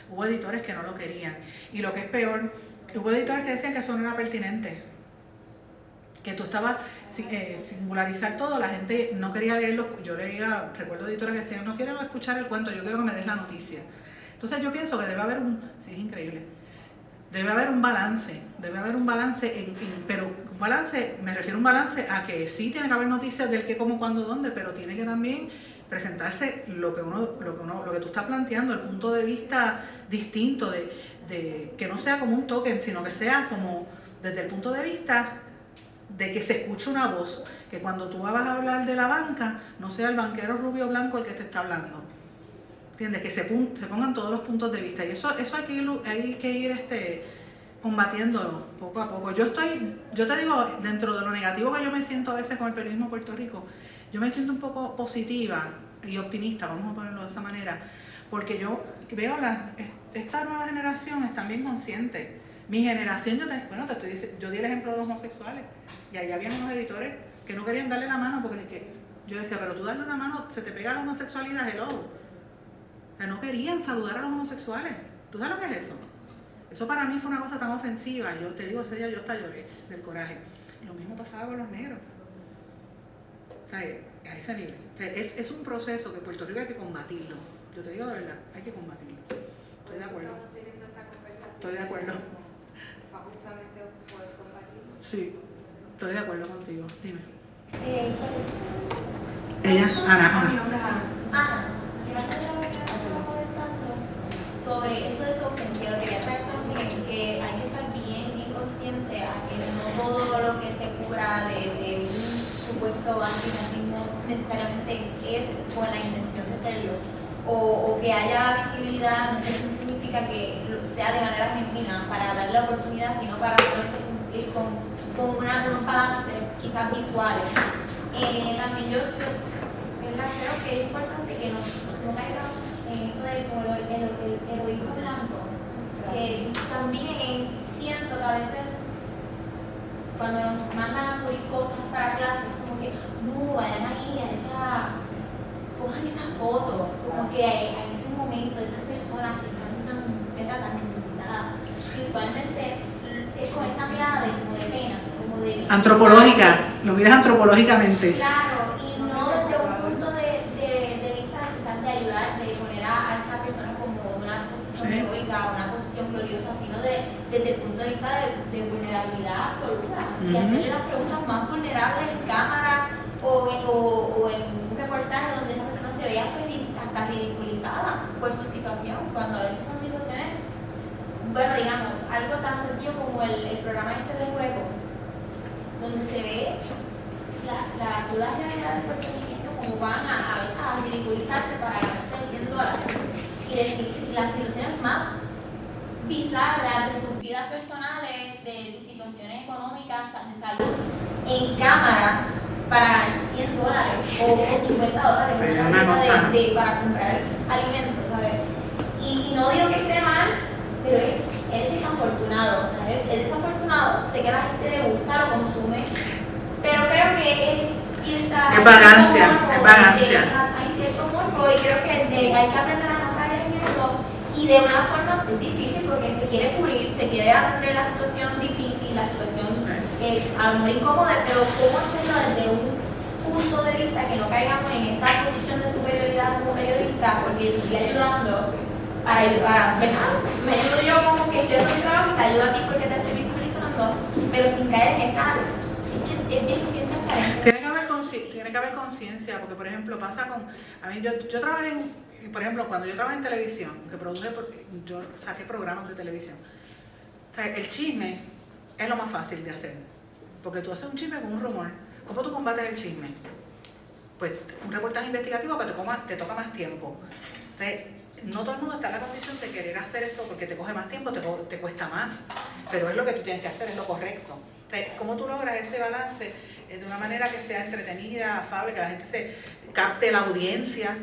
hubo editores que no lo querían, y lo que es peor, hubo editores que decían que eso no era pertinente, que tú estabas singularizar todo, la gente no quería leerlo. Yo leía, recuerdo editores que decían, no quiero escuchar el cuento, yo quiero que me des la noticia. Entonces yo pienso que debe haber sí, es increíble, debe haber un balance, pero un balance, me refiero a un balance a que sí tiene que haber noticias del qué, cómo, cuándo, dónde, pero tiene que también presentarse lo que tú estás planteando, el punto de vista distinto, de que no sea como un token, sino que sea como desde el punto de vista de que se escuche una voz, que cuando tú vas a hablar de la banca, no sea el banquero rubio blanco el que te está hablando. ¿Entiendes? Que se pongan todos los puntos de vista. Y eso hay que ir combatiéndolo poco a poco. Yo te digo, dentro de lo negativo que yo me siento a veces con el periodismo de Puerto Rico, yo me siento un poco positiva y optimista, vamos a ponerlo de esa manera, porque yo veo esta nueva generación están bien conscientes. Mi generación, yo di el ejemplo de los homosexuales, y ahí habían unos editores que no querían darle la mano, porque yo decía, pero tú darle una mano, se te pega la homosexualidad, hello. O sea, no querían saludar a los homosexuales. ¿Tú sabes lo que es eso? Eso para mí fue una cosa tan ofensiva. Yo te digo, ese día yo hasta lloré del coraje. Lo mismo pasaba con los negros. O sea, a ese nivel. O sea, es un proceso que en Puerto Rico hay que combatirlo. Yo te digo de verdad, hay que combatirlo. Estoy de acuerdo. Estoy de acuerdo. Sí, estoy de acuerdo contigo. Dime. Ella, Ana. Sobre eso de token, que lo quería traer también, que hay que estar bien consciente a que no todo lo que se cubra de un supuesto antirracismo necesariamente es con la intención de serlo, o que haya visibilidad, no significa que sea de manera genuina para darle la oportunidad, sino para solamente cumplir con unos balances quizás visuales. También yo creo que es importante que no caigamos en esto de como el heroísmo blanco, que también siento que a veces cuando nos mandan a cubrir cosas para clases, como que no, vayan ahí cojan esa foto, como que en ese momento esas personas que están tan necesitadas, y usualmente es con esta mirada como de pena, como de antropológica, lo miras antropológicamente. Claro, y no desde un punto de vista quizás de ayudar, de poner a esta persona como una posición heroica, una posición gloriosa, sino desde el punto de vista de vulnerabilidad absoluta, y hacerle las preguntas más vulnerables en cámara o en un reportaje donde esa persona se vea pues, hasta ridiculizada por su situación, cuando a veces son situaciones, bueno, digamos, algo tan sencillo como el programa este de juego, donde se ve la cruda realidad del puertorriqueño como van a veces a ridiculizarse para ganarse $100 y decir las situaciones más bizarras de sus vidas personales, de sus situaciones económicas, de salud, en cámara para ganarse $100 o $50 para comprar alimentos, ¿sabes? Y no digo que esté mal, pero es desafortunado, ¿sabes? Es desafortunado, sé que a la gente le gusta, lo consume, pero creo que es cierta... Es vagancia. Hay cierto morbo y creo que hay que aprender a no caer en eso, y de una forma muy difícil porque se quiere cubrir, se quiere atender la situación difícil, la situación a lo mejor incómodo, pero cómo hacerlo desde un punto de vista que no caigamos en esta posición de superioridad como periodista, porque estoy ayudando para ayudar, ¿verdad? Me ayudo yo como que estoy haciendo mi trabajo y te ayudo a ti porque te estoy visibilizando, pero sin caer en esta, es bien transparente. Tiene que haber conciencia, porque por ejemplo pasa con, a mí yo trabajé por ejemplo, cuando yo trabajé en televisión, yo saqué programas de televisión, o sea, el chisme es lo más fácil de hacer, porque tú haces un chisme con un rumor. ¿Cómo tú combates el chisme? Pues un reportaje investigativo que te toca más tiempo. Entonces, no todo el mundo está en la condición de querer hacer eso porque te coge más tiempo, te cuesta más, pero es lo que tú tienes que hacer, es lo correcto. Entonces, ¿cómo tú logras ese balance de una manera que sea entretenida, afable, que la gente se capte la audiencia?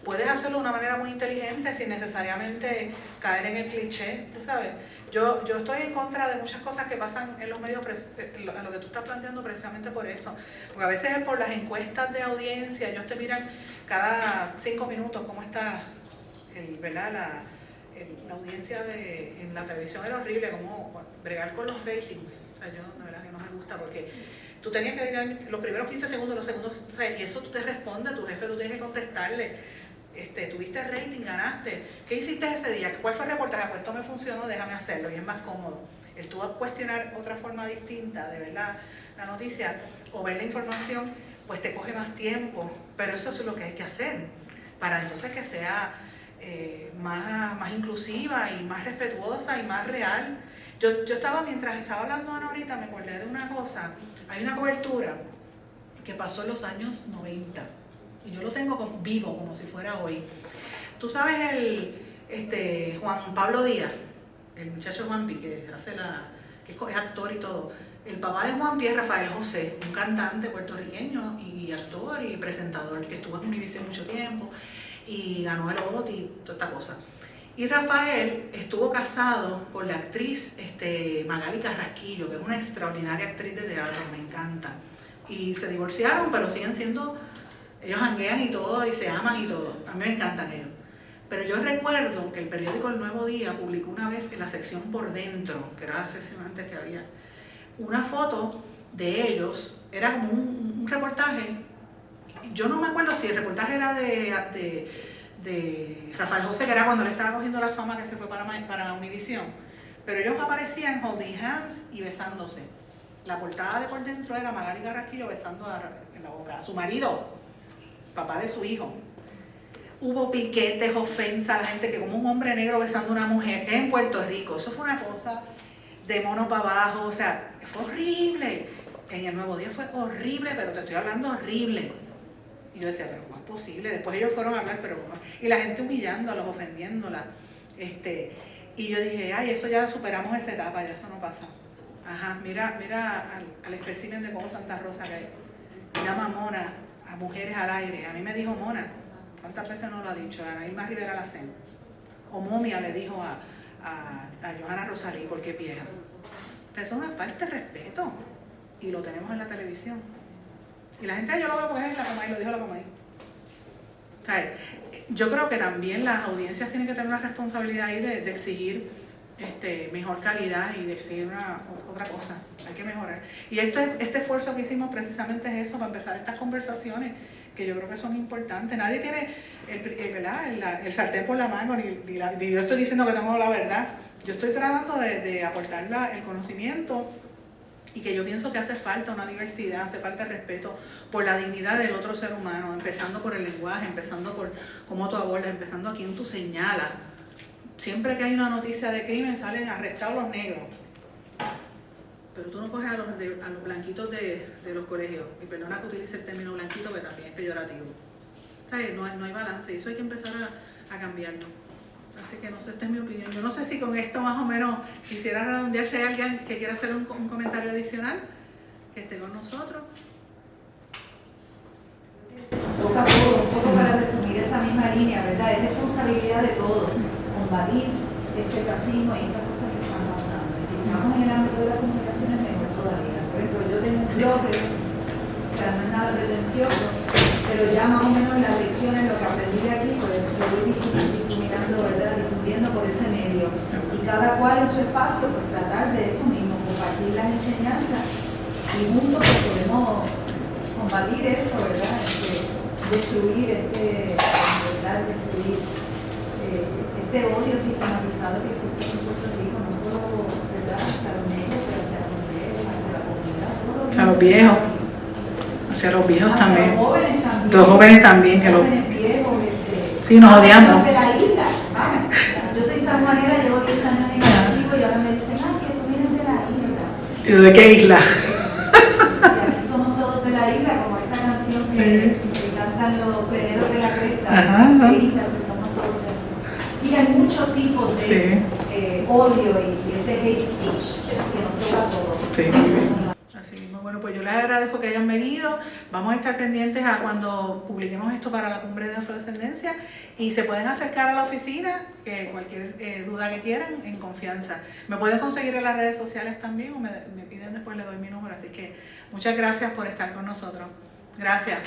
Puedes hacerlo de una manera muy inteligente sin necesariamente caer en el cliché, ¿tú sabes? Yo estoy en contra de muchas cosas que pasan en los medios, en lo que tú estás planteando precisamente por eso. Porque a veces es por las encuestas de audiencia, ellos te miran cada 5 minutos cómo está, ¿verdad? La audiencia en la televisión era horrible, cómo bregar con los ratings. O sea, yo la verdad que no me gusta porque tú tenías que mirar los primeros 15 segundos, los segundos, o sea, y eso tú te respondes, tu jefe tú tienes que contestarle. Tuviste rating, ganaste. ¿Qué hiciste ese día? ¿Cuál fue el reportaje? Pues esto me funcionó, déjame hacerlo y es más cómodo. El tú cuestionar otra forma distinta de ver la noticia o ver la información, pues te coge más tiempo, pero eso es lo que hay que hacer para entonces que sea más inclusiva y más respetuosa y más real. Yo mientras estaba hablando Ana ahorita, me acordé de una cosa. Hay una cobertura que pasó en los años 90. Y yo lo tengo vivo, como si fuera hoy. Tú sabes Juan Pablo Díaz, el muchacho Juanpi, que es actor y todo. El papá de Juanpi es Rafael José, un cantante puertorriqueño y actor y presentador que estuvo en Univision mucho tiempo y ganó el OT y toda esta cosa. Y Rafael estuvo casado con la actriz Magali Carrasquillo, que es una extraordinaria actriz de teatro, me encanta. Y se divorciaron, pero siguen siendo... Ellos janguean y todo, y se aman y todo. A mí me encantan ellos. Pero yo recuerdo que el periódico El Nuevo Día publicó una vez en la sección Por Dentro, que era la sección antes que había, una foto de ellos. Era como un reportaje. Yo no me acuerdo si el reportaje era de Rafael José, que era cuando le estaba cogiendo la fama que se fue para Univision. Pero ellos aparecían holding hands y besándose. La portada de Por Dentro era Magali Carrasquillo besando en la boca a su marido, papá de su hijo. Hubo piquetes, ofensas, la gente que como un hombre negro besando a una mujer en Puerto Rico. Eso fue una cosa de mono para abajo, o sea, fue horrible. En El Nuevo Día fue horrible, pero te estoy hablando horrible. Y yo decía, pero ¿cómo es posible? Después ellos fueron a hablar, pero ¿cómo? Y la gente humillándolos, ofendiéndola. Y yo dije, ay, eso ya superamos esa etapa, ya eso no pasa. Ajá, mira al espécimen de Cobo Santa Rosa que hay. Llama Mona a mujeres al aire. A mí me dijo Mona, ¿cuántas veces no lo ha dicho? A Irma Rivera Lacén. O Momia le dijo a Johanna Rosalí, porque vieja. Entonces es una falta de respeto. Y lo tenemos en la televisión. Y la gente, yo lo veo pues es la Comay, lo dijo la Comay. O sea, yo creo que también las audiencias tienen que tener una responsabilidad ahí de exigir mejor calidad y de exigir otra cosa. Hay que mejorar. Y este esfuerzo que hicimos precisamente es eso, para empezar estas conversaciones que yo creo que son importantes. Nadie tiene el sartén por la mano, ni yo estoy diciendo que tengo la verdad. Yo estoy tratando de aportar el conocimiento y que yo pienso que hace falta una diversidad, hace falta respeto por la dignidad del otro ser humano, empezando por el lenguaje, empezando por cómo tú abordas, empezando a quién tú señalas. Siempre que hay una noticia de crimen salen arrestados los negros. Pero tú no coges a los blanquitos de los colegios. Y perdona que utilice el término blanquito, que también es peyorativo. ¿Sabes? No hay balance y eso hay que empezar a cambiarlo. Así que no sé, esta es mi opinión. Yo no sé si con esto más o menos quisiera redondear, si hay alguien que quiera hacer un comentario adicional, que esté con nosotros. Toca todo, un poco para resumir esa misma línea, ¿verdad? Es responsabilidad de todos combatir este racismo y estas cosas que están pasando. Y si estamos en el ámbito de la comunicación es mejor todavía. Por ejemplo, yo tengo un blog, o sea, no es nada pretencioso, pero ya más o menos las lecciones, lo que aprendí de aquí, pues lo voy difuminando, ¿verdad? Difundiendo por ese medio. Y cada cual en su espacio, pues tratar de eso mismo, compartir las enseñanzas y juntos pues, podemos combatir esto, ¿verdad? Destruir este odio sistematizado que existe en Puerto Rico, no solo, ¿verdad?, hacia los negros, pero hacia las mujeres, hacia la comunidad, Hacia los viejos. Hacia los viejos hacia también. los jóvenes también. Los jóvenes también, que los... jóvenes viejos, Sí, nos odiamos. de la isla. Yo soy sanjuanera, llevo 10 años en Arecibo y ahora me dicen, que tú vienes de la isla. ¿Y de qué isla? Y aquí somos todos de la isla, como esta canción que cantan los pleneros de la cresta. Ajá. De islas, que somos todos de la isla. Sí, hay muchos tipos de odio y este hate speech, que nos toca a todos. Sí, muy bien. Así mismo, bueno, pues yo les agradezco que hayan venido. Vamos a estar pendientes a cuando publiquemos esto para la cumbre de afrodescendencia y se pueden acercar a la oficina, cualquier duda que quieran, en confianza. Me pueden conseguir en las redes sociales también o me piden después, le doy mi número. Así que muchas gracias por estar con nosotros. Gracias.